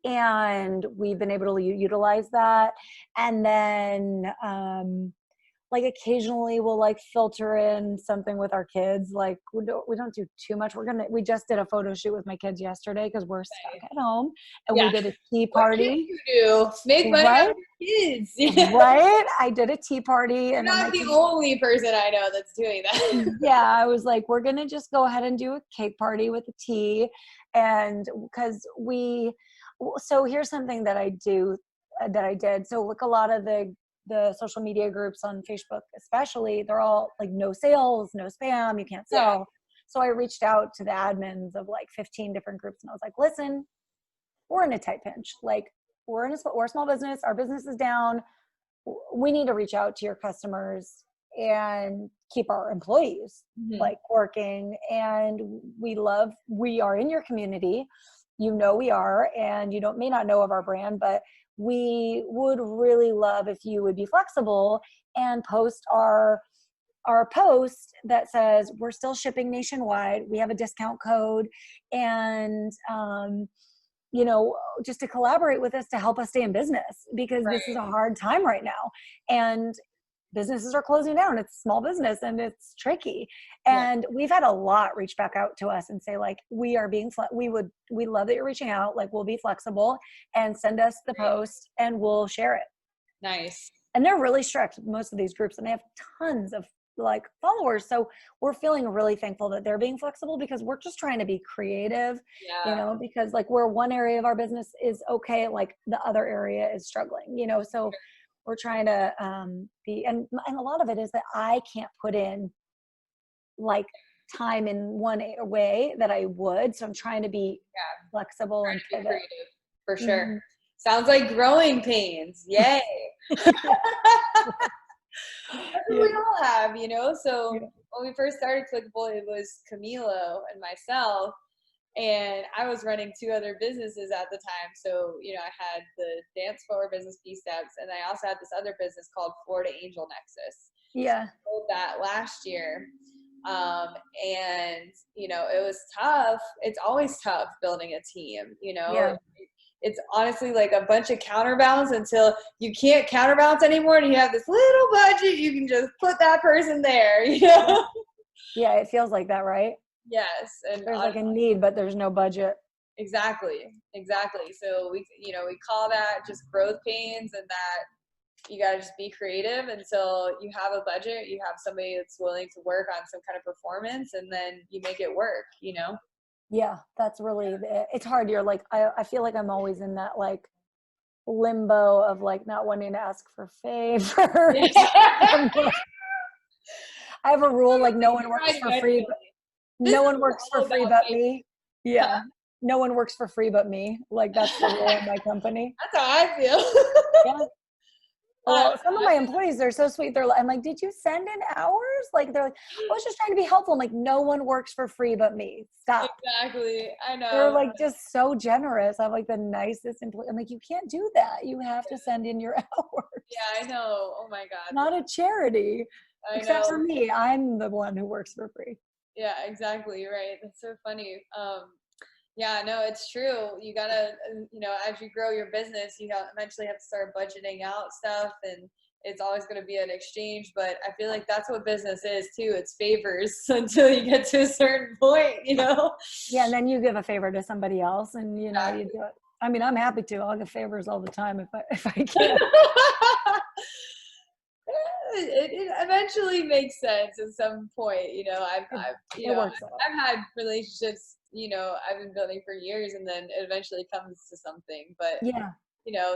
and we've been able to utilize that. And then like occasionally we'll like filter in something with our kids. Like we don't do too much. We just did a photo shoot with my kids yesterday because we're stuck at home, and we did a tea party. What you do? Make money out of your kids. Right? I did a tea party. You're and not the only person I know that's doing that. Yeah, I was like, we're gonna just go ahead and do a cake party with a tea, and because so here's something that I did. So like a lot of the social media groups on Facebook, especially, they're all like no sales, no spam, you can't sell. Yeah. So I reached out to the admins of like 15 different groups, and I was like, listen, we're in a tight pinch. Like we're a small business. Our business is down. we need to reach out to your customers and keep our employees like working. And we are in your community, we are, and may not know of our brand, but we would really love if you would be flexible and post our post that says we're still shipping nationwide. We have a discount code, and just to collaborate with us to help us stay in business, because this is a hard time right now, and businesses are closing down. It's small business and it's tricky. And we've had a lot reach back out to us and say, like, we are being, we love that you're reaching out. Like, we'll be flexible, and send us the post and we'll share it.
Nice.
And they're really strict, most of these groups, and they have tons of like followers. So we're feeling really thankful that they're being flexible, because we're just trying to be creative, because like where one area of our business is okay, like the other area is struggling, so we're trying to be, and a lot of it is that I can't put in like time in one way that I would. So I'm trying to be flexible and pivot.
Creative, for sure. Sounds like growing pains. Yay. That's what we all have, So when we first started Clickable, it was Camilo and myself, and I was running 2 other businesses at the time. So, I had the Dance Forward business, P-Steps, and I also had this other business called Florida Angel Nexus.
Yeah.
I sold that last year. And, it was tough. It's always tough building a team, It's honestly like a bunch of counterbalance until you can't counterbalance anymore, and you have this little budget, you can just put that person there,
Yeah, it feels like that, right?
Yes. And
there's like a need, but there's no budget.
Exactly. So we call that just growth pains, and that you got to just be creative until you have a budget, you have somebody that's willing to work on some kind of performance, and then you make it work,
Yeah, that's really, it's hard. You're like, I feel like I'm always in that like limbo of like not wanting to ask for favors. I have a rule, like no one works for free. No one works for free but me. Yeah. No one works for free but me. Like that's the rule in my company.
That's how I feel.
Yeah. Well, some of my employees, they're so sweet. I'm like, did you send in hours? Like, they're like, I was just trying to be helpful. I'm like, no one works for free but me. Stop.
Exactly. I know.
They're like just so generous. I'm like the nicest employee. I'm like, you can't do that. You have to send in your hours.
Yeah, I know. Oh my God.
Not a charity. Except for me. I'm the one who works for free.
Yeah, exactly. You're right. That's so funny. Yeah, no, it's true. You gotta, as you grow your business, you eventually have to start budgeting out stuff, and it's always going to be an exchange. But I feel like that's what business is too. It's favors until you get to a certain point,
Yeah, and then you give a favor to somebody else, and you do it. I mean, I'm happy to. I'll give favors all the time if I can.
It eventually makes sense at some point. I've had relationships, I've been building for years, and then it eventually comes to something. But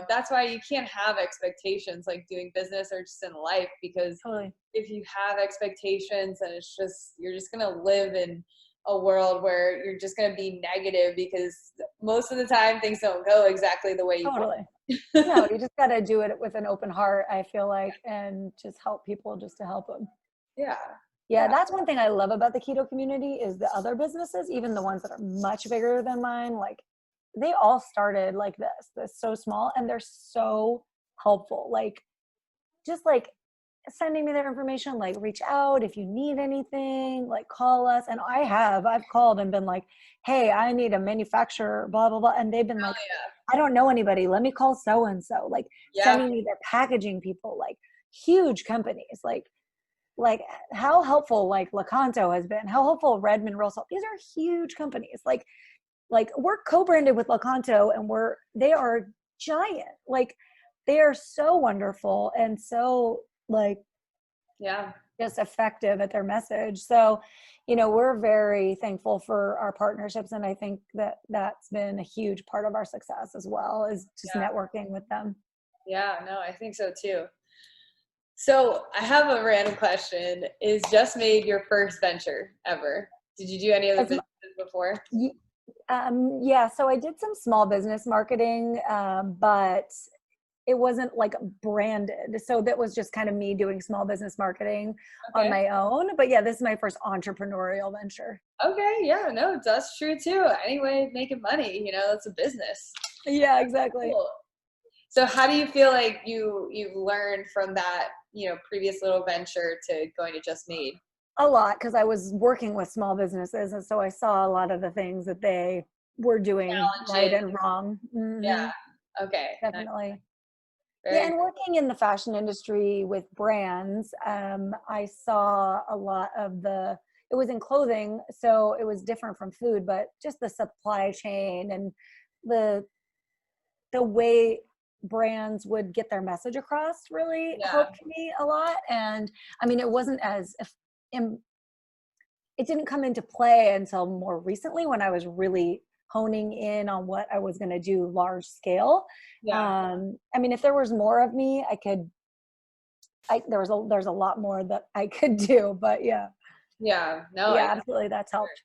that's why you can't have expectations like doing business or just in life, because if you have expectations, then you're just going to live in a world where you're just going to be negative, because most of the time things don't go exactly the way you want.
No, you just got to do it with an open heart, I feel like, and just help people just to help them. Yeah, that's one thing I love about the keto community is the other businesses, even the ones that are much bigger than mine, like they all started like this so small, and they're so helpful. Like just like sending me their information, like reach out if you need anything, like call us. And I've called and been like, hey, I need a manufacturer, blah, blah, blah. And they've been like, I don't know anybody. Let me call so-and-so, like sending me their packaging people, like huge companies, like how helpful like Lakanto has been, how helpful Redmond Roll Salt. These are huge companies. Like we're co-branded with Lakanto, and they are giant. Like they are so wonderful and so like just effective at their message. So we're very thankful for our partnerships, and I think that's been a huge part of our success as well, is just networking with them.
No, I think so too. So I have a random question. Is Just Made your first venture ever? Did you do any other businesses before?
Yeah, so I did some small business marketing, but it wasn't like branded. So that was just kind of me doing small business marketing on my own. But yeah, this is my first entrepreneurial venture.
Okay. Yeah, no, that's true too. Anyway, making money, you know, that's a business.
Yeah, exactly.
Cool. So how do you feel like you've learned from that, you know, previous little venture to going to Just Made?
A lot, because I was working with small businesses, and so I saw a lot of the things that they were doing right and wrong.
Yeah. Okay.
Definitely.
Very
Yeah, and working in the fashion industry with brands, I saw a lot of it was in clothing, so it was different from food, but just the supply chain and the way brands would get their message across really helped me a lot. And I mean, it wasn't it didn't come into play until more recently when I was really honing in on what I was going to do large scale. I mean, if there was more of me, there's a lot more that I could do, but yeah.
Yeah, no.
Yeah, absolutely. That's helped.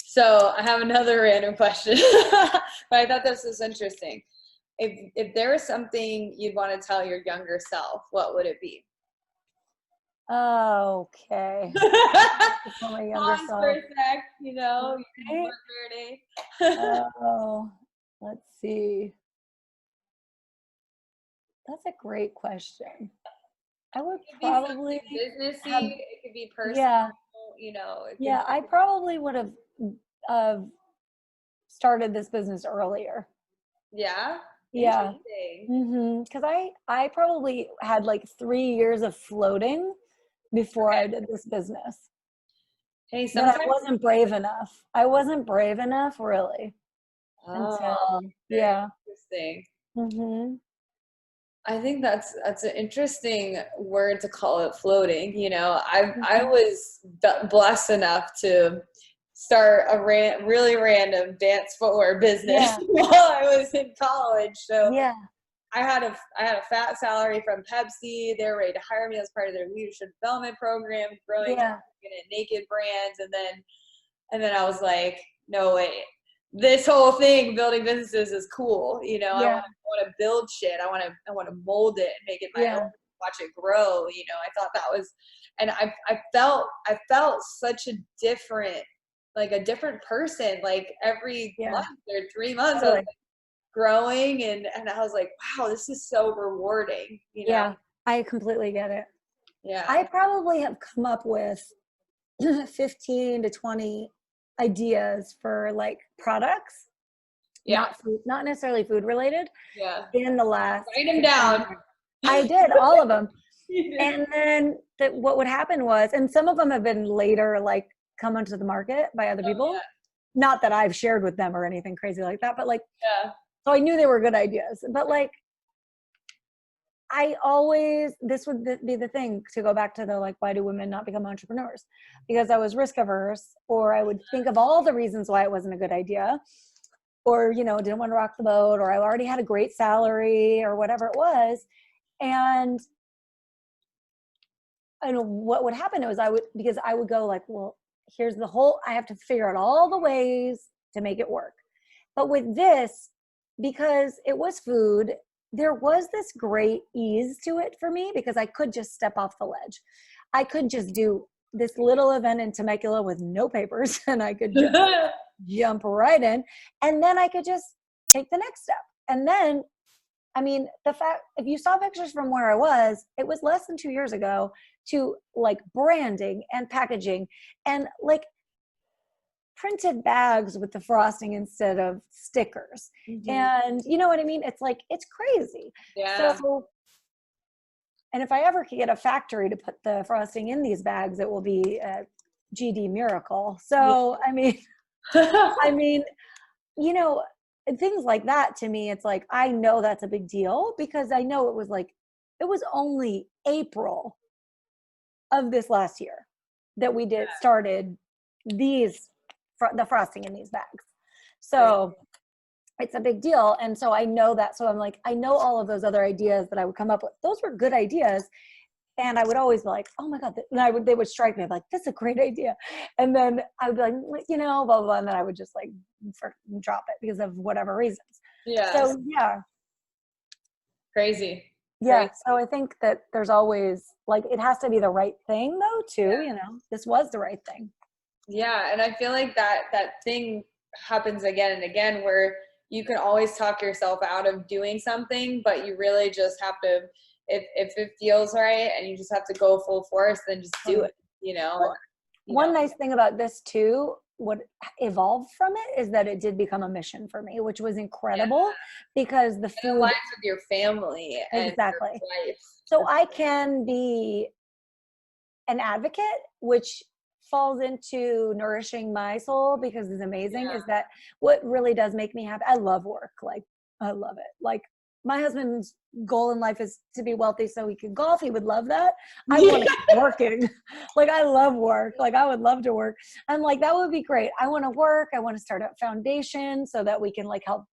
So I have another random question, but I thought this was interesting. If there was something you'd want to tell your younger self, what would it be?
Okay. My younger
Pause
self.
for a sec, you know.
Oh, let's see. That's a great question. I would probably
businessy. It could be personal.
Yeah.
You know.
Yeah, I probably would have started this business earlier.
Yeah.
Yeah. Because I probably had like 3 years of floating before I did this business.
Hey,
sometimes I wasn't brave enough. I wasn't brave enough, really, until
interesting. I think that's an interesting word to call it, floating. You know, I was blessed enough to start a really random dance footwear business while I was in college. So I had a fat salary from Pepsi. They were ready to hire me as part of their leadership development program, growing naked brands, and then I was like, no way. This whole thing, building businesses, is cool. You know, I want to build shit. I want to mold it and make it my own. Watch it grow. You know, I thought that was, and I felt such a different person. Like every month or 3 months, I was like growing, and I was like, wow, this is so rewarding. You know?
Yeah, I completely get it.
Yeah,
I probably have come up with 15 to 20 ideas for like products, not necessarily food related. In the last,
write them down.
I did all of them. And then what would happen was, and some of them have been later like come onto the market by other people. Not that I've shared with them or anything crazy like that, but like, so I knew they were good ideas. But like, this would be the thing, to go back to the like, why do women not become entrepreneurs? Because I was risk averse, or I would think of all the reasons why it wasn't a good idea, or, you know, didn't want to rock the boat, or I already had a great salary, or whatever it was. And what would happen is I would go like, well, I have to figure out all the ways to make it work. But with this, because it was food, there was this great ease to it for me, because I could just step off the ledge. I could just do this little event in Temecula with no papers, and I could just jump right in, and then I could just take the next step. And then, I mean, if you saw pictures from where I was, it was less than 2 years ago, to like branding and packaging and like printed bags with the frosting instead of stickers. And you know what I mean? It's like, it's crazy. So, and if I ever could get a factory to put the frosting in these bags, it will be a GD miracle. So, I mean, you know, things like that, to me, it's like, I know that's a big deal, because I know it was only April of this last year that we started the frosting in these bags. So it's a big deal. And so I know that. So I'm like, I know all of those other ideas that I would come up with. Those were good ideas. And I would always be like, oh my God. And they would strike me like, this is a great idea. And then I would be like, you know, blah, blah, blah. And then I would just like drop it because of whatever reasons. So
Crazy.
Yeah.
Crazy.
So I think that there's always like, it has to be the right thing though, too.
Yeah.
This was the right thing.
Yeah. And I feel like that thing happens again and again where you can always talk yourself out of doing something, but you really just have to, if it feels right and you just have to go full force, then just do it,
Well, one nice thing about this too, what evolved from it is that it did become a mission for me, which was incredible because the
it
food
aligns with your family and
exactly.
your life.
So I can be an advocate, which falls into nourishing my soul because it's amazing, is that what really does make me happy. I love work. Like, I love it. Like, my husband's goal in life is to be wealthy so he can golf. He would love that. I want to keep working. Like, I love work. Like, I would love to work. I'm like, that would be great. I want to work. I want to start a foundation so that we can like help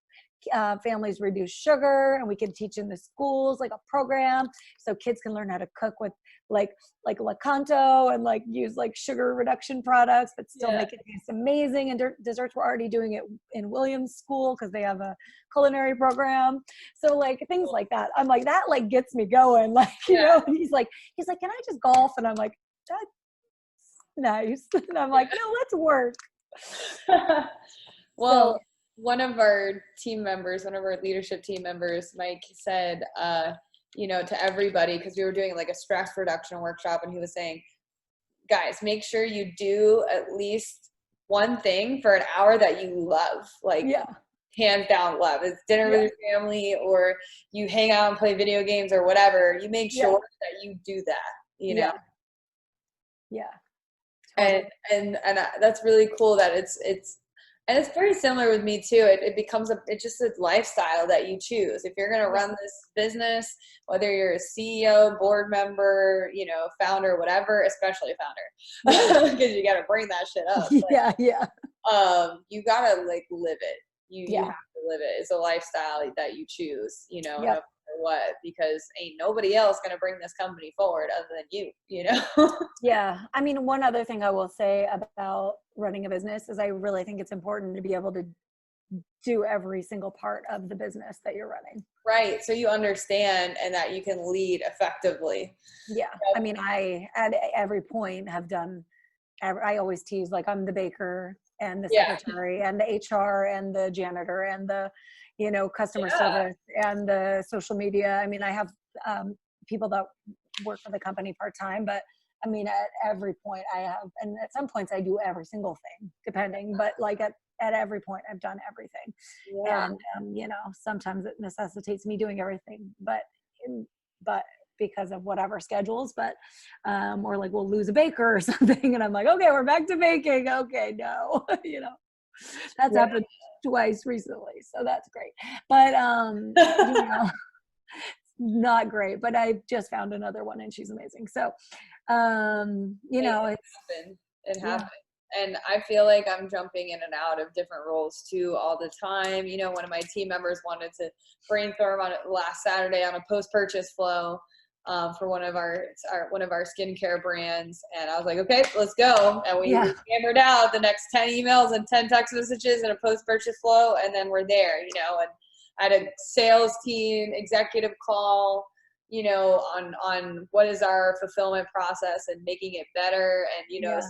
families reduce sugar, and we can teach in the schools like a program so kids can learn how to cook with like Lakanto and like use like sugar reduction products but still make it taste amazing. And desserts, we're already doing it in Williams School because they have a culinary program. So like things like that, I'm like, that like gets me going, like and he's like can I just golf? And I'm like, that's nice. And I'm like, no, let's work.
Well, so, one of our leadership team members, Mike, said, to everybody, because we were doing like a stress reduction workshop, and he was saying, guys, make sure you do at least one thing for an hour that you love, like hands down love. It's dinner with your family, or you hang out and play video games or whatever. You make sure that you do that, Totally. And that's really cool that it's and it's very similar with me too. It becomes it's just a lifestyle that you choose. If you're going to run this business, whether you're a CEO, board member, founder, whatever, especially a founder, because you got to bring that shit up. But, you got to like live it. You have to live it. It's a lifestyle that you choose, no matter what, because ain't nobody else going to bring this company forward other than you,
Yeah. I mean, one other thing I will say about running a business is I really think it's important to be able to do every single part of the business that you're running.
Right. So you understand and that you can lead effectively.
Yeah. I mean, I, at every point have done, I always tease, like, I'm the baker and the secretary and the HR and the janitor and the, customer service and the social media. I mean, I have people that work for the company part-time, but I mean, at every point I have, and at some points I do every single thing depending, but like at every point I've done everything. And, sometimes it necessitates me doing everything, but because of whatever schedules, but, or like we'll lose a baker or something. And I'm like, okay, we're back to baking. Okay, no, that's happened twice recently. So that's great. But, not great, but I just found another one and she's amazing. So,
it happened. And I feel like I'm jumping in and out of different roles too all the time. One of my team members wanted to brainstorm on it last Saturday on a post-purchase flow for one of our skincare brands. And I was like, okay, let's go. And we hammered out the next 10 emails and 10 text messages and a post-purchase flow. And then we're there, and I had a sales team executive call, on what is our fulfillment process and making it better. And, so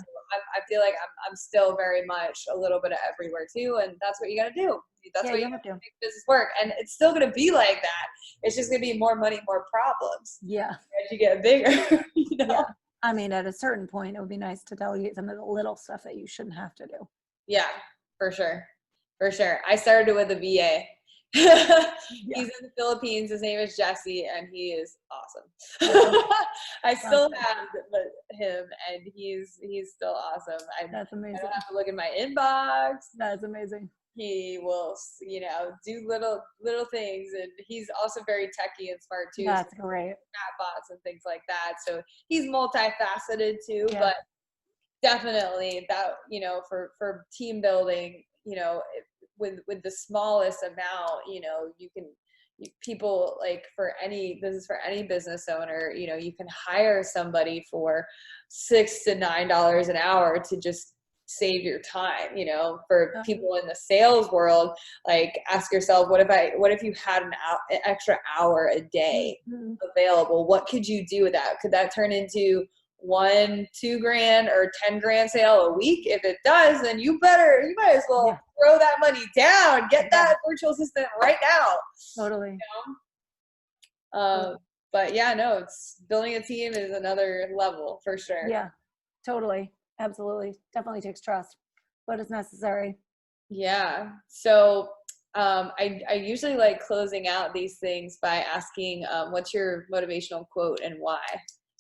I feel like I'm still very much a little bit of everywhere too. And that's what you got to do. That's what you have to make business work. And it's still going to be like that. It's just going to be more money, more problems.
Yeah.
As you get bigger,
Yeah. I mean, at a certain point, it would be nice to delegate some of the little stuff that you shouldn't have to do.
Yeah, for sure. For sure. I started with a VA. He's in the Philippines. His name is Jesse, and he is awesome. I still have him, and he's still awesome.
That's amazing.
I don't have to look in my inbox.
That's amazing.
He will, do little things, and he's also very techy and smart too.
That's great.
Chatbots and things like that. So he's multifaceted too, but definitely that for team building, with the smallest amount, people like this is for any business owner, you can hire somebody for $6 to $9 an hour to just save your time, you know, for people in the sales world, like ask yourself, what if you had an extra hour a day available? What could you do with that? Could that turn into $1, $2,000 or $10,000 sale a week? If it does, then you might as well throw that money down, get that virtual assistant right now.
Totally.
You know? But yeah, no, it's building a team is another level for sure.
Yeah, totally. Absolutely. Definitely takes trust, but it's necessary.
Yeah. So I usually like closing out these things by asking, what's your motivational quote and why?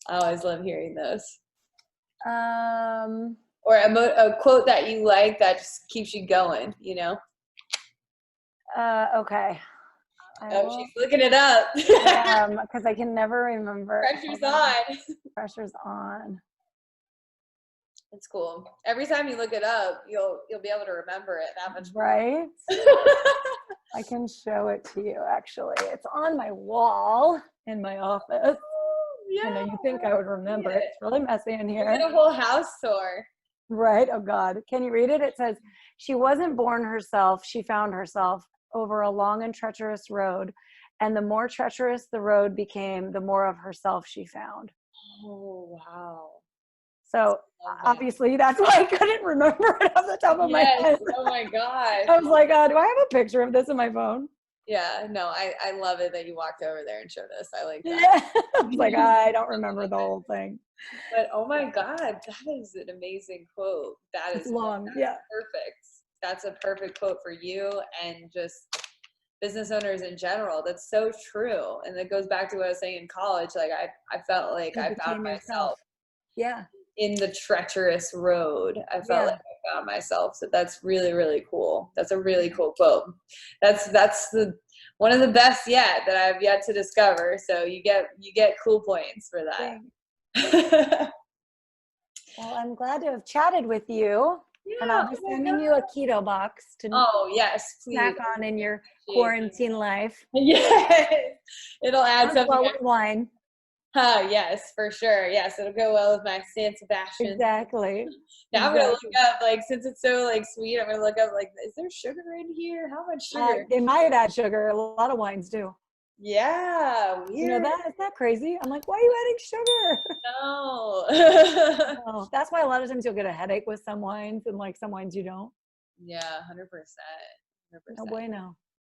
I always love hearing those. Or a quote that you like that just keeps you going, you know?
Okay.
She's looking it up.
Because I can never remember.
Pressure's on.
Pressure's on.
It's cool. Every time you look it up, you'll be able to remember it that much more.
Right? I can show it to you, actually. It's on my wall in my office.
Yeah.
I know you think I would remember it. It's really messy in here.
You get a whole house tour.
Right? Oh, God. Can you read it? It says, she wasn't born herself. She found herself over a long and treacherous road. And the more treacherous the road became, the more of herself she found.
Oh, wow.
So obviously that's why I couldn't remember it off the top of my head.
Oh my gosh.
I was like, do I have a picture of this in my phone?
Yeah, no, I love it that you walked over there and showed us. I like that.
Yeah. I was like, I don't remember the whole thing.
But oh my God, that is an amazing quote. That is
long.
Perfect. That's a perfect quote for you and just business owners in general. That's so true. And it goes back to what I was saying in college. Like I felt like I found myself.
Yeah.
In the treacherous road. I felt like I found myself. So that's really, really cool. That's a really cool quote. That's the one of the best yet that I've yet to discover. So you get cool points for that.
Well, I'm glad to have chatted with you. Yeah, and I'll be sending you a keto box to snack on in your quarantine life.
Yes. It'll add something.
Well with wine.
Yes, for sure. Yes, it'll go well with my San Sebastian.
Exactly.
Now I'm gonna look up, like, since it's so like sweet, I'm gonna look up, like, is there sugar in here? How much sugar?
They might add sugar. A lot of wines do.
Yeah, weird.
You know that? Isn't that crazy? I'm like, why are you adding sugar?
No.
No. That's why a lot of times you'll get a headache with some wines, and like some wines you don't.
Yeah, 100%.
No bueno.